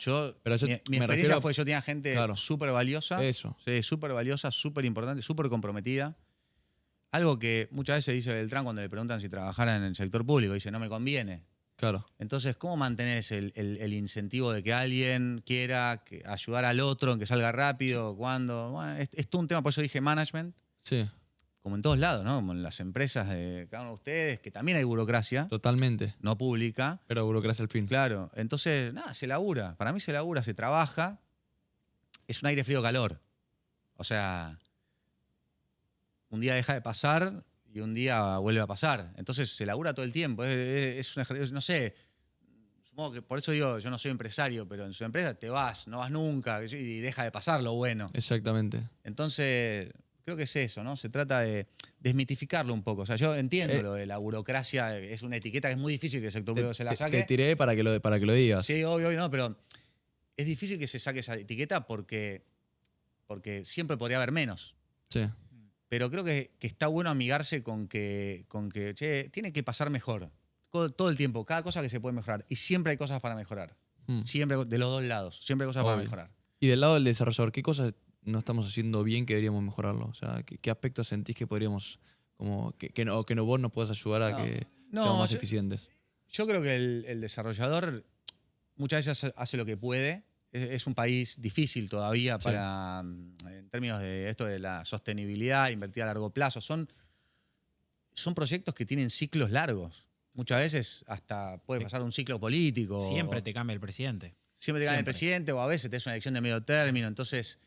Mi experiencia fue, yo tenía gente súper valiosa. Eso. Sí, súper valiosa, súper importante, súper comprometida. Algo que muchas veces dice Beltrán cuando le preguntan si trabajara en el sector público. Dice, no me conviene. Claro. Entonces, ¿cómo mantenés el incentivo de que alguien quiera ayudar al otro en que salga rápido? ¿Cuándo? Bueno, es todo un tema, por eso dije management. Sí. Como en todos lados, ¿no? Como en las empresas de cada uno de ustedes, que también hay burocracia. Totalmente. No pública. Pero burocracia al fin. Claro. Entonces, nada, se labura. Para mí se labura, se trabaja. Es un aire frío-calor. O sea, un día deja de pasar y un día vuelve a pasar. Entonces se labura todo el tiempo. Es un ejercicio, no sé, supongo que por eso digo, yo no soy empresario, pero en su empresa te vas, no vas nunca y deja de pasar lo bueno. Exactamente. Entonces, creo que es eso, ¿no? Se trata de desmitificarlo un poco. O sea, yo entiendo lo de la burocracia, es una etiqueta que es muy difícil que el sector público se la saque. Te tiré para que lo digas. Sí, obvio, no, pero es difícil que se saque esa etiqueta porque siempre podría haber menos. Sí. Pero creo que está bueno amigarse con que che, tiene que pasar mejor. Todo el tiempo, cada cosa que se puede mejorar. Y siempre hay cosas para mejorar. Siempre, de los dos lados. Siempre hay cosas para mejorar. Y del lado del desarrollador, ¿qué cosas no estamos haciendo bien que deberíamos mejorarlo? O sea, ¿qué aspectos sentís que podríamos, como que vos nos puedas ayudar a que seamos más eficientes? Yo creo que el desarrollador muchas veces hace lo que puede. Es un país difícil todavía en términos de esto de la sostenibilidad, invertir a largo plazo. Son proyectos que tienen ciclos largos. muchas veces hasta puede pasar un ciclo político. Siempre te cambia el presidente. Siempre te gana el presidente, o a veces te es una elección de medio término. Entonces,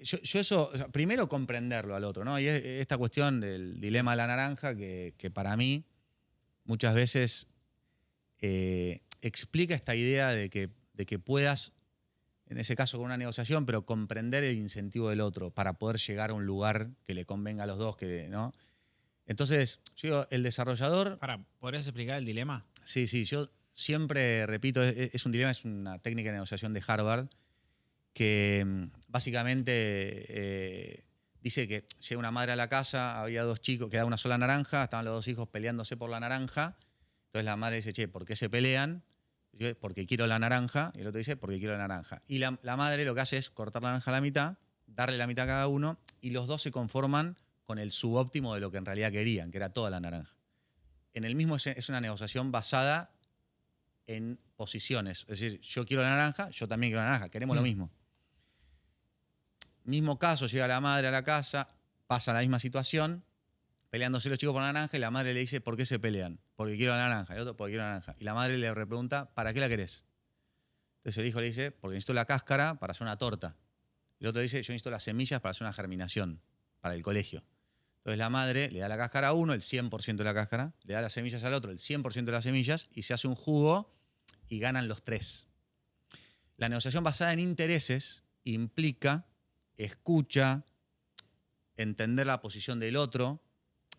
yo eso, o sea, primero comprenderlo al otro, ¿no? Y esta cuestión del dilema de la naranja, que para mí muchas veces explica esta idea de que puedas, en ese caso con una negociación, pero comprender el incentivo del otro para poder llegar a un lugar que le convenga a los dos, ¿no? Entonces, yo digo, el desarrollador... ¿Podrías explicar el dilema? Sí, yo siempre repito, es un dilema, es una técnica de negociación de Harvard que básicamente dice que llega una madre a la casa, había 2 chicos, quedaba una sola naranja, estaban los 2 hijos peleándose por la naranja. Entonces la madre dice, che, ¿por qué se pelean? Yo, porque quiero la naranja. Y el otro dice, porque quiero la naranja. Y la madre lo que hace es cortar la naranja a la mitad, darle la mitad a cada uno, y los 2 se conforman con el subóptimo de lo que en realidad querían, que era toda la naranja. En el mismo es una negociación basada en posiciones. Es decir, yo quiero la naranja, yo también quiero la naranja, queremos lo mismo. Mismo caso, llega la madre a la casa, pasa la misma situación, peleándose los chicos por la naranja, y la madre le dice, ¿por qué se pelean? Porque quiero la naranja, y el otro, porque quiero la naranja. Y la madre le repregunta, ¿para qué la querés? Entonces el hijo le dice, porque necesito la cáscara para hacer una torta. Y el otro dice, yo necesito las semillas para hacer una germinación, para el colegio. Entonces la madre le da la cáscara a uno, el 100% de la cáscara, le da las semillas al otro, el 100% de las semillas, y se hace un jugo y ganan los 3. La negociación basada en intereses implica escucha, entender la posición del otro.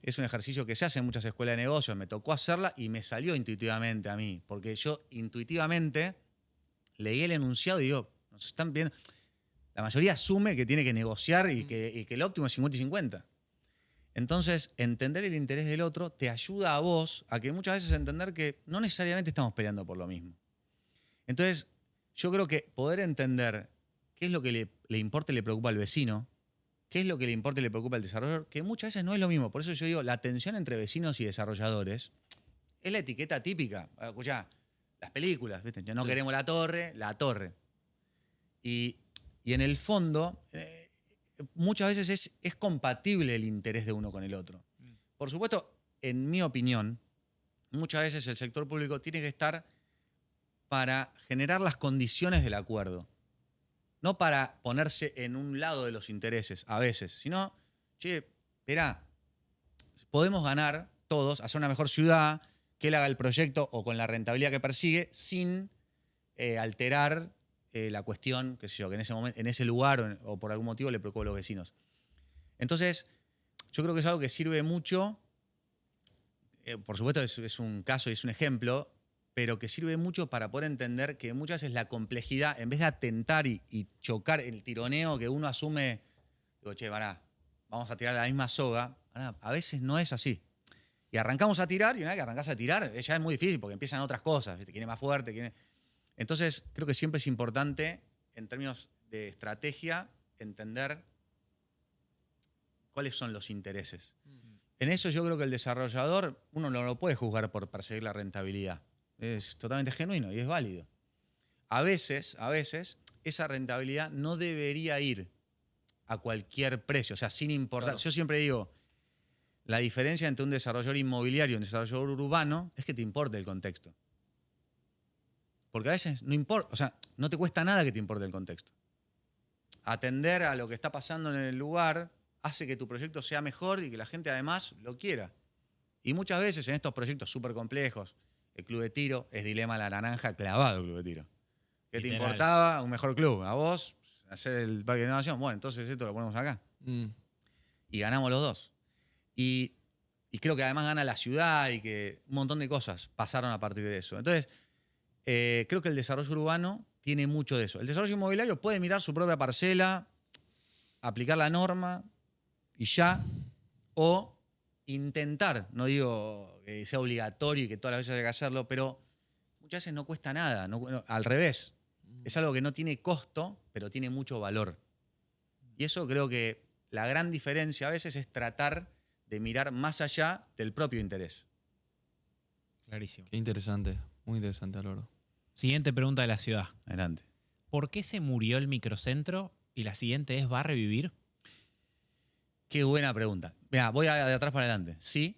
Es un ejercicio que se hace en muchas escuelas de negocios. Me tocó hacerla y me salió intuitivamente a mí, porque yo intuitivamente leí el enunciado y digo, nos están viendo. La mayoría asume que tiene que negociar y que el óptimo es 50 y 50. Entonces, entender el interés del otro te ayuda a vos a que muchas veces entender que no necesariamente estamos peleando por lo mismo. Entonces, yo creo que poder entender qué es lo que le importa y le preocupa al vecino, qué es lo que le importa y le preocupa al desarrollador, que muchas veces no es lo mismo. Por eso yo digo, la tensión entre vecinos y desarrolladores es la etiqueta típica. Escuchá, las películas, ¿viste? No queremos la torre. Y en el fondo, muchas veces es compatible el interés de uno con el otro. Por supuesto, en mi opinión, muchas veces el sector público tiene que estar para generar las condiciones del acuerdo. No para ponerse en un lado de los intereses, a veces, sino, che, esperá, podemos ganar todos, hacer una mejor ciudad, que él haga el proyecto o con la rentabilidad que persigue, sin alterar la cuestión, qué sé yo, que en ese momento, en ese lugar o por algún motivo le preocupa a los vecinos. Entonces, yo creo que es algo que sirve mucho, por supuesto es un caso y es un ejemplo, pero que sirve mucho para poder entender que muchas veces la complejidad, en vez de atentar y chocar el tironeo que uno asume, digo, che, pará, vamos a tirar la misma soga, a veces no es así. Y arrancamos a tirar, y una vez que arrancás a tirar, ya es muy difícil porque empiezan otras cosas, ¿viste? ¿Quién es más fuerte? Entonces, creo que siempre es importante, en términos de estrategia, entender cuáles son los intereses. En eso yo creo que el desarrollador, uno no lo puede juzgar por perseguir la rentabilidad. Es totalmente genuino y es válido. A veces, esa rentabilidad no debería ir a cualquier precio, o sea, sin importar. Claro. Yo siempre digo, la diferencia entre un desarrollador inmobiliario y un desarrollador urbano es que te importe el contexto. Porque a veces no importa, o sea, no te cuesta nada que te importe el contexto. Atender a lo que está pasando en el lugar hace que tu proyecto sea mejor y que la gente además lo quiera. Y muchas veces en estos proyectos súper complejos, el club de tiro es dilema la naranja clavado el club de tiro. ¿Qué te importaba? Un mejor club. A vos, hacer el parque de innovación. Bueno, entonces esto lo ponemos acá. Y ganamos los dos. Y creo que además gana la ciudad y que un montón de cosas pasaron a partir de eso. Entonces, creo que el desarrollo urbano tiene mucho de eso. El desarrollo inmobiliario puede mirar su propia parcela, aplicar la norma y ya, o intentar, no digo que sea obligatorio y que todas las veces haya que hacerlo, pero muchas veces no cuesta nada, al revés. Es algo que no tiene costo, pero tiene mucho valor. Y eso creo que la gran diferencia a veces es tratar de mirar más allá del propio interés. Clarísimo. Qué interesante, muy interesante, Álvaro. Siguiente pregunta de la ciudad. Adelante. ¿Por qué se murió el microcentro? Y la siguiente es, ¿va a revivir? Qué buena pregunta. Mira, voy de atrás para adelante. Sí,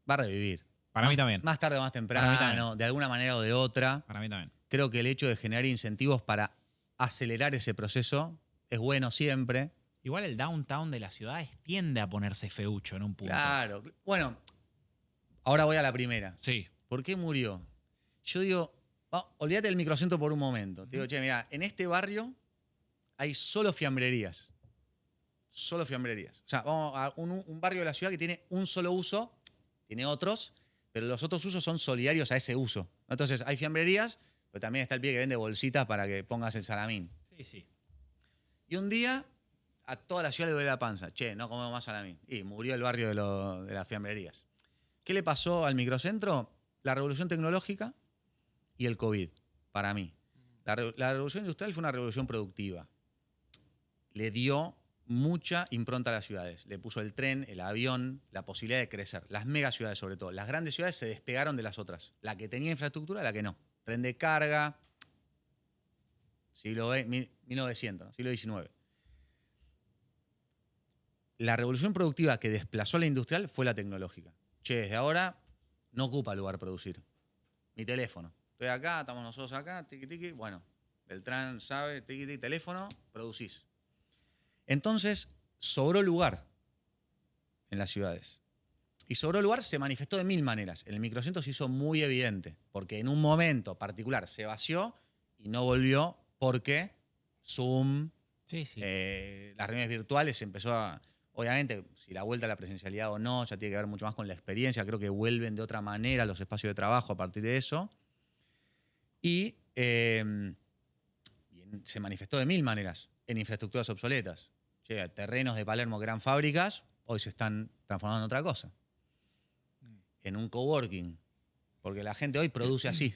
va a revivir. Para mí también. Más tarde o más Para mí temprano, también. de alguna manera o de otra. Para mí también. Creo que el hecho de generar incentivos para acelerar ese proceso es bueno siempre. Igual el downtown de las ciudades tiende a ponerse feucho en un punto. Claro. Bueno, ahora voy a la primera. Sí. ¿Por qué murió? Yo digo, olvídate del microcentro por un momento. Te digo, che, mira, en este barrio hay solo fiambrerías. Solo fiambrerías. O sea, vamos a un barrio de la ciudad que tiene un solo uso, tiene otros, pero los otros usos son solidarios a ese uso. Entonces, hay fiambrerías, pero también está el pie que vende bolsitas para que pongas el salamín. Sí, sí. Y un día, a toda la ciudad le duele la panza. Che, no comemos más salamín. Y murió el barrio de las fiambrerías. ¿Qué le pasó al microcentro? La revolución tecnológica y el COVID, para mí. La revolución industrial fue una revolución productiva. Le dio mucha impronta a las ciudades. Le puso el tren, el avión, la posibilidad de crecer. Las megaciudades, sobre todo. Las grandes ciudades se despegaron de las otras. La que tenía infraestructura, la que no. Tren de carga, siglo 1900, ¿no? Siglo XIX. La revolución productiva que desplazó a la industrial fue la tecnológica. Che, desde ahora no ocupa lugar producir. Mi teléfono. Estoy acá, estamos nosotros acá, tiqui tiqui. Bueno, Beltrán sabe, tiqui tiqui, teléfono, producís. Entonces, sobró lugar en las ciudades. Y sobró lugar se manifestó de mil maneras. En el microcentro se hizo muy evidente, porque en un momento particular se vació y no volvió porque Zoom, Sí, sí. las reuniones virtuales empezó a... Obviamente, si la vuelta a la presencialidad o no, ya tiene que ver mucho más con la experiencia. Creo que vuelven de otra manera los espacios de trabajo a partir de eso. Y se manifestó de mil maneras en infraestructuras obsoletas. Che, terrenos de Palermo que eran fábricas, hoy se están transformando en otra cosa. En un coworking. Porque la gente hoy produce así.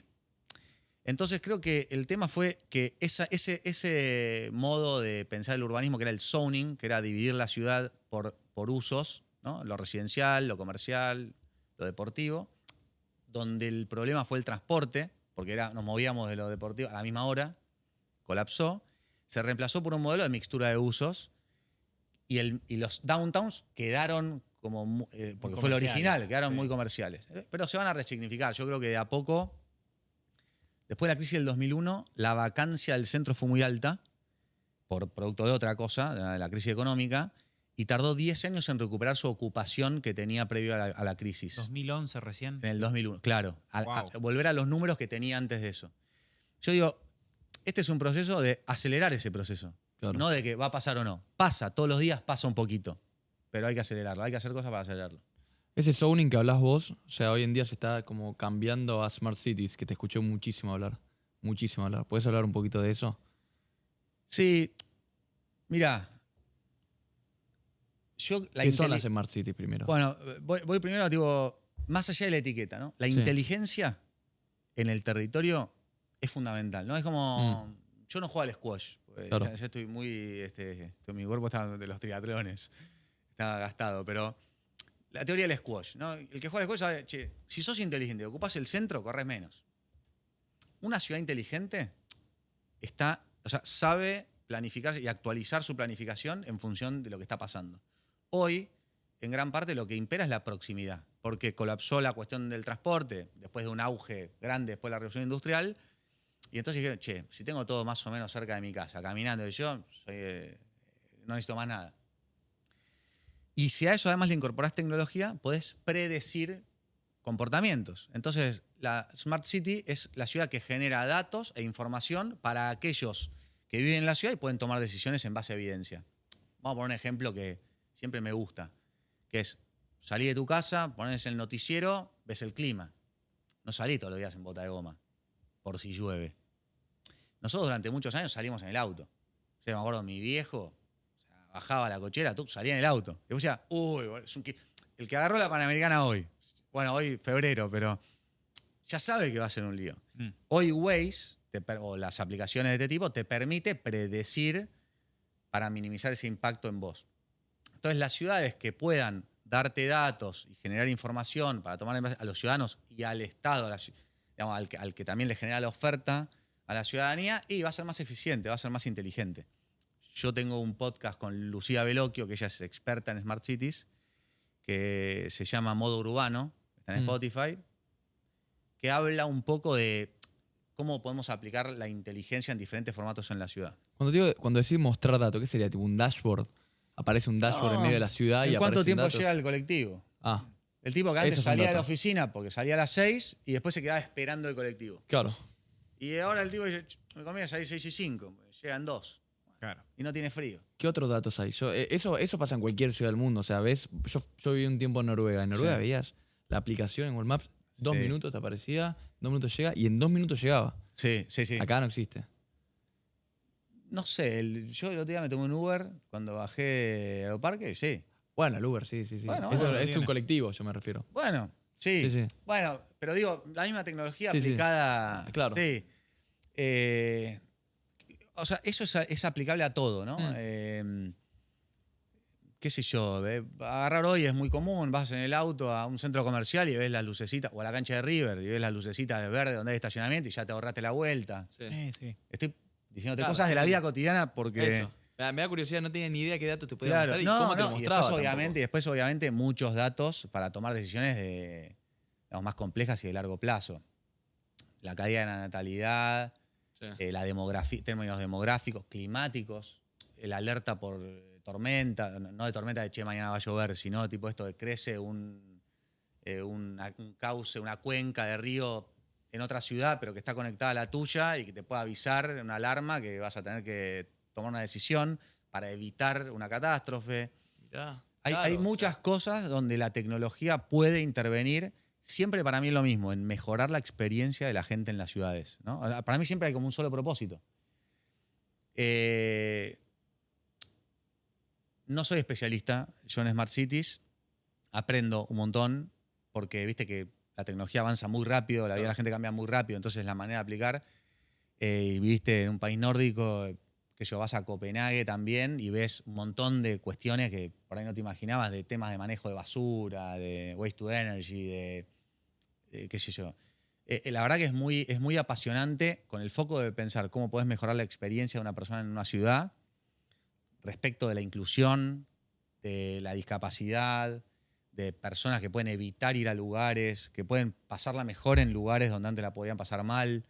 Entonces creo que el tema fue que ese modo de pensar el urbanismo, que era el zoning, que era dividir la ciudad por usos, ¿no? Lo residencial, lo comercial, lo deportivo, donde el problema fue el transporte, porque nos movíamos de lo deportivo a la misma hora, colapsó, se reemplazó por un modelo de mixtura de usos y los downtowns quedaron como, porque fue lo original, quedaron muy comerciales. Pero se van a resignificar. Yo creo que de a poco, después de la crisis del 2001, la vacancia del centro fue muy alta, por producto de otra cosa, de la crisis económica, y tardó 10 años en recuperar su ocupación que tenía previo a la crisis. 2011 recién. En el 2001, claro. Wow. Volver a los números que tenía antes de eso. Yo digo, este es un proceso de acelerar ese proceso. Claro. No de que va a pasar o no. Pasa, todos los días pasa un poquito. Pero hay que acelerarlo, hay que hacer cosas para acelerarlo. Ese zoning que hablas vos, o sea, hoy en día se está como cambiando a Smart Cities, que te escuché muchísimo hablar. Muchísimo hablar. ¿Puedes hablar un poquito de eso? Sí, mira. ¿Qué son las Smart Cities primero? Bueno, voy primero, digo, más allá de la etiqueta, ¿no? La inteligencia en el territorio es fundamental, ¿no? Es como... Yo no juego al squash. Claro. Ya estoy muy... mi cuerpo está de los triatlones. Está gastado, pero... La teoría del squash, ¿no? El que juega al squash sabe, che, si sos inteligente y ocupás el centro, corres menos. Una ciudad inteligente sabe planificar y actualizar su planificación en función de lo que está pasando. Hoy, en gran parte, lo que impera es la proximidad, porque colapsó la cuestión del transporte después de un auge grande después de la revolución industrial, y entonces dijeron, che, si tengo todo más o menos cerca de mi casa, caminando, y yo no necesito más nada. Y si a eso además le incorporás tecnología, podés predecir comportamientos. Entonces, la Smart City es la ciudad que genera datos e información para aquellos que viven en la ciudad y pueden tomar decisiones en base a evidencia. Vamos a poner un ejemplo que siempre me gusta, que es salir de tu casa, pones el noticiero, ves el clima. No salí todos los días en bota de goma, por si llueve. Nosotros durante muchos años salimos en el auto. O sea, me acuerdo, mi viejo bajaba la cochera, tú salía en el auto. Y vos decías, uy, el que agarró la Panamericana hoy, bueno, hoy febrero, pero ya sabe que va a ser un lío. Hoy Waze, o las aplicaciones de este tipo, te permite predecir para minimizar ese impacto en vos. Entonces, las ciudades que puedan darte datos y generar información para tomar en base a los ciudadanos y al Estado, digamos, al que también le genera la oferta a la ciudadanía, y va a ser más eficiente, va a ser más inteligente. Yo tengo un podcast con Lucía Bellocchio, que ella es experta en Smart Cities, que se llama Modo Urbano, está en Spotify, que habla un poco de cómo podemos aplicar la inteligencia en diferentes formatos en la ciudad. Cuando decís mostrar datos, ¿qué sería? ¿Tipo un dashboard? Aparece un dashboard en medio de la ciudad y ¿En cuánto aparecen tiempo datos. llega el colectivo? Ah, El tipo que antes Eso es un salía de la dato. oficina porque salía a las 6 y después se quedaba esperando el colectivo. claro. Y ahora el tipo dice, me conviene salir 6:05, llegan 2 Claro. y no tiene frío. ¿Qué otros datos hay? Eso pasa en cualquier ciudad del mundo. O sea, ves, yo viví un tiempo en Noruega. En Noruega Sí. veías la aplicación en Google Maps, 2 Sí. minutos te aparecía, 2 minutos llega y en 2 minutos llegaba. Sí. Acá no existe. No sé, yo el otro día me tomé un Uber cuando bajé al parque y sí. Bueno, el Uber, sí. Bueno, Eso, bueno, es un tiene. colectivo, yo me refiero. Bueno, sí. Sí. Bueno, pero digo, la misma tecnología Sí, sí. aplicada. Claro. Sí. O sea, eso es aplicable a todo, ¿no? Qué sé yo, agarrar hoy es muy común, vas en el auto a un centro comercial y ves las lucecitas, o a la cancha de River y ves las lucecitas de verde donde hay estacionamiento y ya te ahorraste la vuelta. Sí. Estoy diciéndote Claro, cosas de la sí. vida cotidiana porque... Eso. Me da curiosidad, no tenía ni idea qué datos te podía Claro, mostrar y no, cómo te lo no, mostraba. y después, obviamente, muchos datos para tomar decisiones digamos, más complejas y de largo plazo. La caída de la natalidad, tampoco. la demografía, términos demográficos, climáticos, el alerta por tormenta, no de tormenta de che, mañana va a llover, sino tipo esto de crece un cauce, una cuenca de río en otra ciudad, pero que está conectada a la tuya y que te pueda avisar una alarma que vas a tener que tomar una decisión para evitar una catástrofe. Mirá, Hay claro, muchas cosas donde la tecnología puede intervenir. Siempre para mí es lo mismo, en mejorar la experiencia de la gente en las ciudades, ¿no? Para mí siempre hay como un solo propósito. No soy especialista yo en Smart Cities. Aprendo un montón porque viste que la tecnología avanza muy rápido, la vida de la gente cambia muy rápido, entonces la manera de aplicar. Y viviste en un país nórdico, que yo vas a Copenhague también y ves un montón de cuestiones que por ahí no te imaginabas, de temas de manejo de basura, de waste to energy, de qué sé yo. La verdad que es muy apasionante con el foco de pensar cómo podés mejorar la experiencia de una persona en una ciudad respecto de la inclusión, de la discapacidad, de personas que pueden evitar ir a lugares, que pueden pasarla mejor en lugares donde antes la podían pasar mal.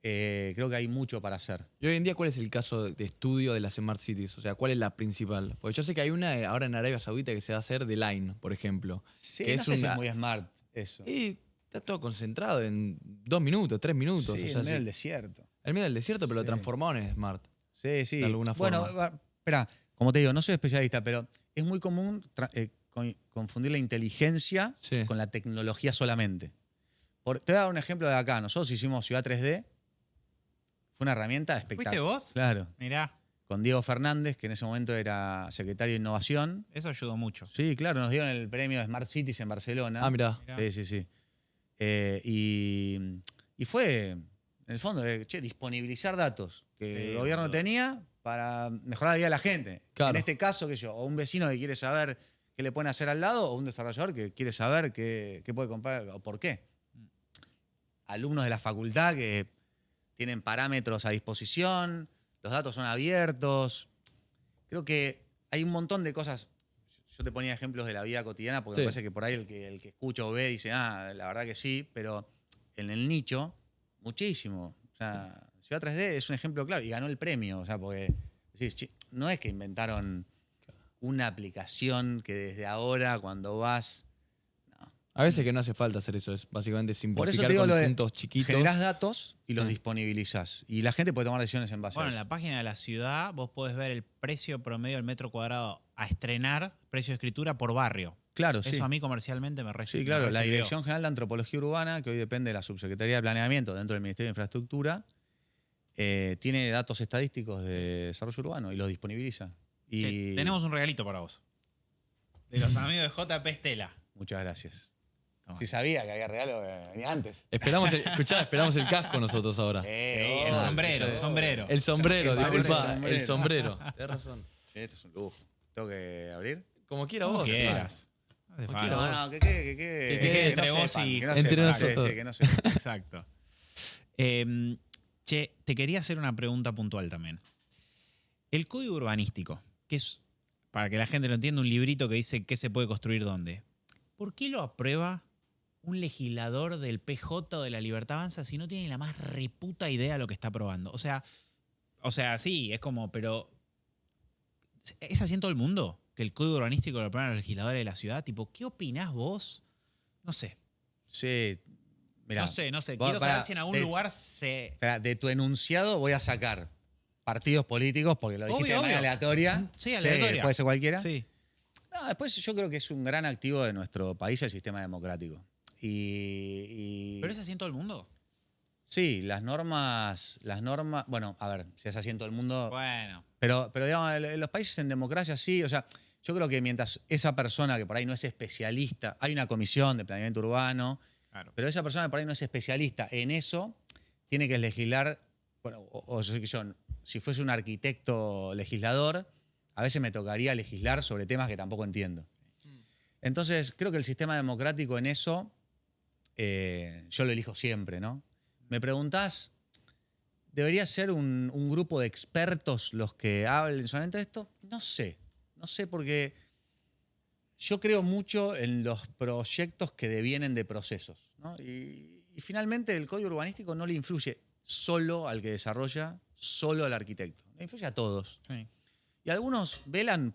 Creo que hay mucho para hacer. ¿Y hoy en día cuál es el caso de estudio de las Smart Cities? O sea, ¿cuál es la principal? Porque yo sé que hay una ahora en Arabia Saudita que se va a hacer de Line, por ejemplo. Sí, Que no es sé si una- es muy smart eso. Y está todo concentrado en 2 minutos, 3 minutos. Sí, o en sea, medio del desierto. en medio del desierto, pero lo Sí. transformó en Smart. Sí. De alguna Bueno, forma. espera, como te digo, no soy especialista, pero es muy común confundir la inteligencia Sí. con la tecnología solamente. Te voy a dar un ejemplo de acá. Nosotros hicimos Ciudad 3D. Fue una herramienta espectacular. ¿Fuiste vos? Claro. Mirá, Con Diego Fernández, que en ese momento era secretario de Innovación. eso ayudó mucho. Sí, claro, nos dieron el premio de Smart Cities en Barcelona. Ah, mirá. Mirá. Sí. Y fue, en el fondo, disponibilizar datos que Sí, el gobierno boludo. tenía para mejorar la vida de la gente. Claro. En este caso, o un vecino que quiere saber qué le pueden hacer al lado, o un desarrollador que quiere saber qué puede comprar o por qué. Alumnos de la facultad que tienen parámetros a disposición, los datos son abiertos. Creo que hay un montón de cosas. Yo te ponía ejemplos de la vida cotidiana porque Sí. me parece que por ahí el que escucha o ve dice, la verdad que sí, pero en el nicho, muchísimo. O sea, Ciudad 3D es un ejemplo claro y ganó el premio. O sea, porque no es que inventaron una aplicación que desde ahora, cuando vas. A veces que no hace falta hacer eso, es básicamente Por eso simplificar te digo con lo de puntos chiquitos. generás datos y los Sí. disponibilizás. Y la gente puede tomar decisiones en base Bueno, a en eso. la página de la ciudad vos podés ver el precio promedio del metro cuadrado a estrenar, precio de escritura por barrio. Claro, sí. Eso a mí comercialmente me recibe. Sí, claro. La Dirección General de Antropología Urbana, que hoy depende de la Subsecretaría de Planeamiento dentro del Ministerio de Infraestructura, tiene datos estadísticos de desarrollo urbano y los disponibiliza. Y Tenemos un regalito para vos. De los amigos de JP Estela. Muchas gracias. Toma. Si sabía que había regalo, venía antes. Esperamos el casco nosotros ahora. El oh, sombrero, sí. el sombrero. El sombrero, El sombrero. disculpa. El sombrero. Tienes razón. Esto es un lujo. ¿Tengo que abrir? Como quiera Como vos. quieras. No hace Como falta. quiera. No, que quede entre no vos sepan, y- que no entre sepan, nosotros. sí, que no sepan. Exacto. Che, te quería hacer una pregunta puntual también. El código urbanístico, que es, para que la gente lo entienda, un librito que dice qué se puede construir dónde. ¿Por qué lo aprueba un legislador del PJ o de la Libertad Avanza si no tiene la más reputa idea de lo que está aprobando? O sea, sí, es como, pero ¿es así en todo el mundo? Que el código urbanístico lo aprueban los legisladores de la ciudad. Tipo, ¿qué opinás vos? No sé. Sí, mirá. No sé. Vos, Quiero pará, saber si en algún lugar se... Espera, de tu enunciado voy a sacar partidos políticos, porque lo dijiste Obvio, de manera obvio. aleatoria. Sí, aleatoria. Puede ser cualquiera. Sí. No, después yo creo que es un gran activo de nuestro país el sistema democrático. ¿Pero es así en todo el mundo? Sí, las normas, bueno, a ver, si es así en todo el mundo. Bueno. Pero digamos, en los países en democracia sí, o sea, yo creo que mientras esa persona que por ahí no es especialista, hay una comisión de planeamiento urbano, Claro. pero esa persona que por ahí no es especialista en eso, tiene que legislar, bueno, si fuese un arquitecto legislador, a veces me tocaría legislar sobre temas que tampoco entiendo. Entonces, creo que el sistema democrático en eso, yo lo elijo siempre, ¿no? Me preguntás, ¿debería ser un grupo de expertos los que hablen solamente de esto? No sé porque yo creo mucho en los proyectos que devienen de procesos, ¿no? Y finalmente el código urbanístico no le influye solo al que desarrolla, solo al arquitecto, le influye a todos. Sí. Y algunos velan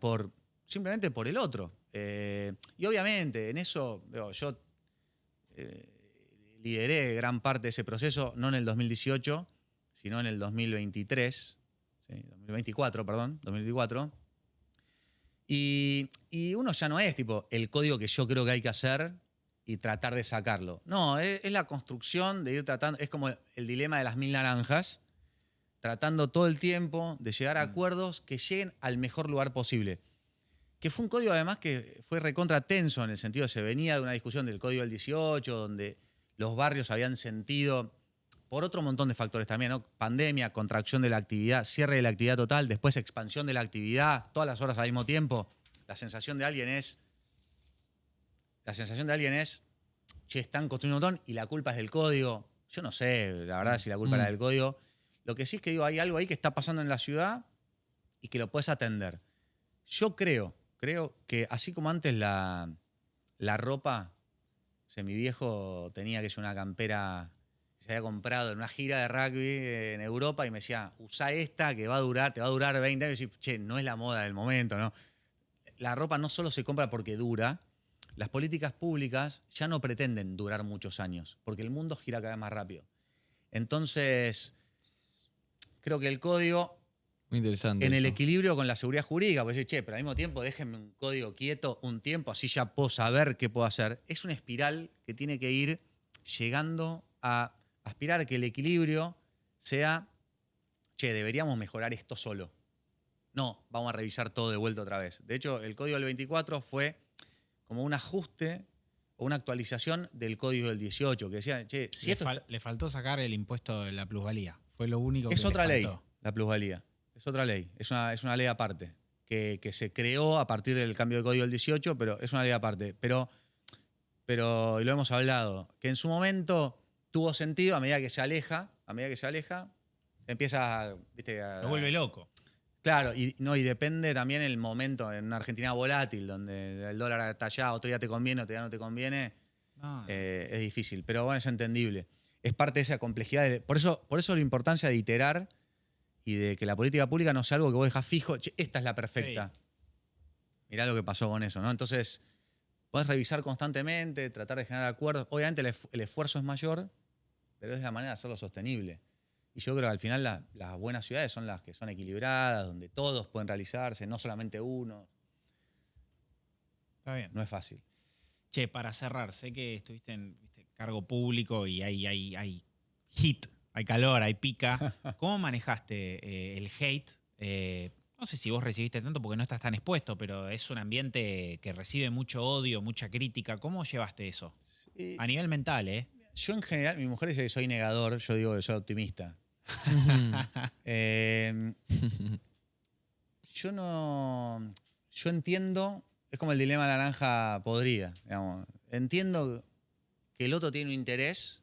simplemente por el otro. Y obviamente en eso yo lideré gran parte de ese proceso, no en el 2018, sino en el 2023, 2024, perdón, 2024. Y uno ya no es tipo el código que yo creo que hay que hacer y tratar de sacarlo. No, es la construcción de ir tratando, es como el dilema de las 1000 naranjas, tratando todo el tiempo de llegar a acuerdos que lleguen al mejor lugar posible. Que fue un código además que fue recontra tenso en el sentido de que se venía de una discusión del código del 18, donde los barrios habían sentido, por otro montón de factores también, ¿no? Pandemia, contracción de la actividad, cierre de la actividad total, después expansión de la actividad, todas las horas al mismo tiempo. La sensación de alguien es, che, están construyendo un montón y la culpa es del código. Yo no sé, la verdad, si la culpa era del código. Lo que sí es que digo, hay algo ahí que está pasando en la ciudad y que lo puedes atender. Yo creo que así como antes la ropa, o sea, mi viejo tenía que ser una campera que se había comprado en una gira de rugby en Europa y me decía, usá esta que te va a durar 20 años. Y yo, che, no es la moda del momento, ¿no? La ropa no solo se compra porque dura, las políticas públicas ya no pretenden durar muchos años, porque el mundo gira cada vez más rápido. Entonces, creo que el código, Muy interesante. en el eso. equilibrio con la seguridad jurídica, pues decir, che, pero al mismo tiempo déjenme un código quieto un tiempo, así ya puedo saber qué puedo hacer. Es una espiral que tiene que ir llegando a aspirar a que el equilibrio sea, che, deberíamos mejorar esto solo. No, vamos a revisar todo de vuelta otra vez. De hecho, el código del 24 fue como un ajuste o una actualización del código del 18, que decía, che, si Le faltó sacar el impuesto de la plusvalía. Fue lo único que es le otra ley, faltó. la plusvalía. Es otra ley. Es una ley aparte. Que se creó a partir del cambio de código del 18, pero es una ley aparte. Pero y lo hemos hablado, que en su momento tuvo sentido a medida que se aleja, empieza, viste, Lo vuelve loco. Claro, y depende también el momento en una Argentina volátil, donde el dólar está allá, otro día te conviene, otro día no te conviene, es difícil, pero bueno, es entendible. Es parte de esa complejidad. Por eso la importancia de iterar y de que la política pública no sea algo que vos dejás fijo, che, esta es la perfecta. Sí. Mirá lo que pasó con eso, ¿no? Entonces, podés revisar constantemente, tratar de generar acuerdos. Obviamente el esfuerzo es mayor, pero es la manera de hacerlo sostenible. Y yo creo que al final las buenas ciudades son las que son equilibradas, donde todos pueden realizarse, no solamente uno. Está bien. No es fácil. Che, para cerrar, sé que estuviste en cargo público y hay hit, hay calor, hay pica. ¿Cómo manejaste el hate? No sé si vos recibiste tanto porque no estás tan expuesto, pero es un ambiente que recibe mucho odio, mucha crítica. ¿Cómo llevaste eso? Sí. A nivel mental, ¿eh? Yo en general, mi mujer dice que soy negador, yo digo que soy optimista. Yo entiendo, es como el dilema de la naranja podrida, digamos. Entiendo que el otro tiene un interés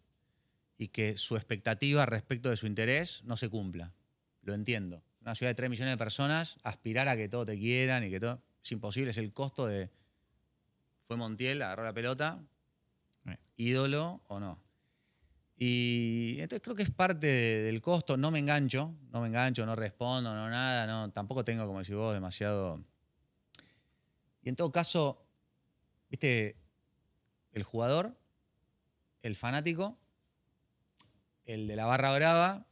y que su expectativa respecto de su interés no se cumpla. Lo entiendo. Una ciudad de 3 millones de personas, aspirar a que todos te quieran y que todo... Es imposible, es el costo de... Fue Montiel, agarró la pelota, ídolo o no. Y entonces creo que es parte del costo. No me engancho, no respondo, no nada, no, tampoco tengo, como decís vos, demasiado. Y en todo caso, viste, el jugador, el fanático, el de la barra brava,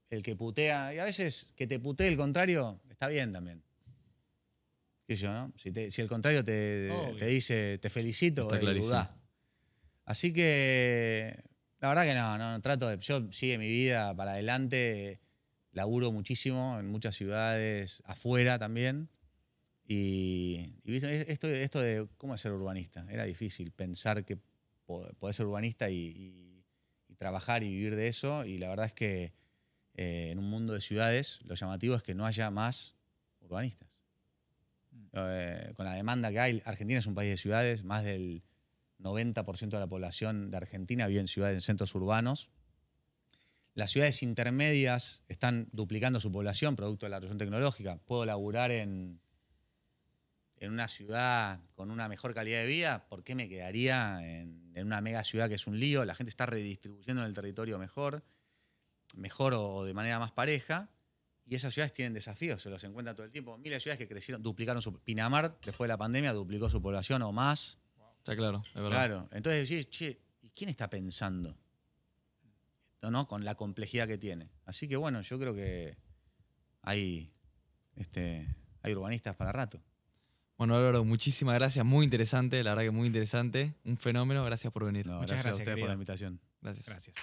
el que putea, y a veces que te putee el contrario, está bien también. ¿Qué sé yo, no? Si el contrario te dice, te felicito, Está clarísimo. dudá. Así que, la verdad que no trato de. Yo sigue mi vida para adelante, laburo muchísimo en muchas ciudades, afuera también. Y ¿viste? Esto de cómo es ser urbanista. Era difícil pensar que podés ser urbanista y trabajar y vivir de eso. Y la verdad es que en un mundo de ciudades, lo llamativo es que no haya más urbanistas. Con la demanda que hay, Argentina es un país de ciudades, más del 90% de la población de Argentina vive en ciudades, en centros urbanos. Las ciudades intermedias están duplicando su población, producto de la revolución tecnológica. Puedo laburar en una ciudad con una mejor calidad de vida, ¿por qué me quedaría en una mega ciudad que es un lío? La gente está redistribuyendo en el territorio mejor o de manera más pareja. Y esas ciudades tienen desafíos, se los encuentran todo el tiempo. Miles de ciudades que crecieron, duplicaron Pinamar, después de la pandemia, duplicó su población o más. Está claro, es verdad. Claro, entonces decís, che, ¿y quién está pensando? ¿No? Con la complejidad que tiene. Así que bueno, yo creo que hay urbanistas para rato. Bueno, Álvaro, muchísimas gracias. Muy interesante, la verdad que muy interesante. Un fenómeno. Gracias por venir. No, Muchas gracias a gracias, ustedes por querido. la invitación. Gracias. Gracias.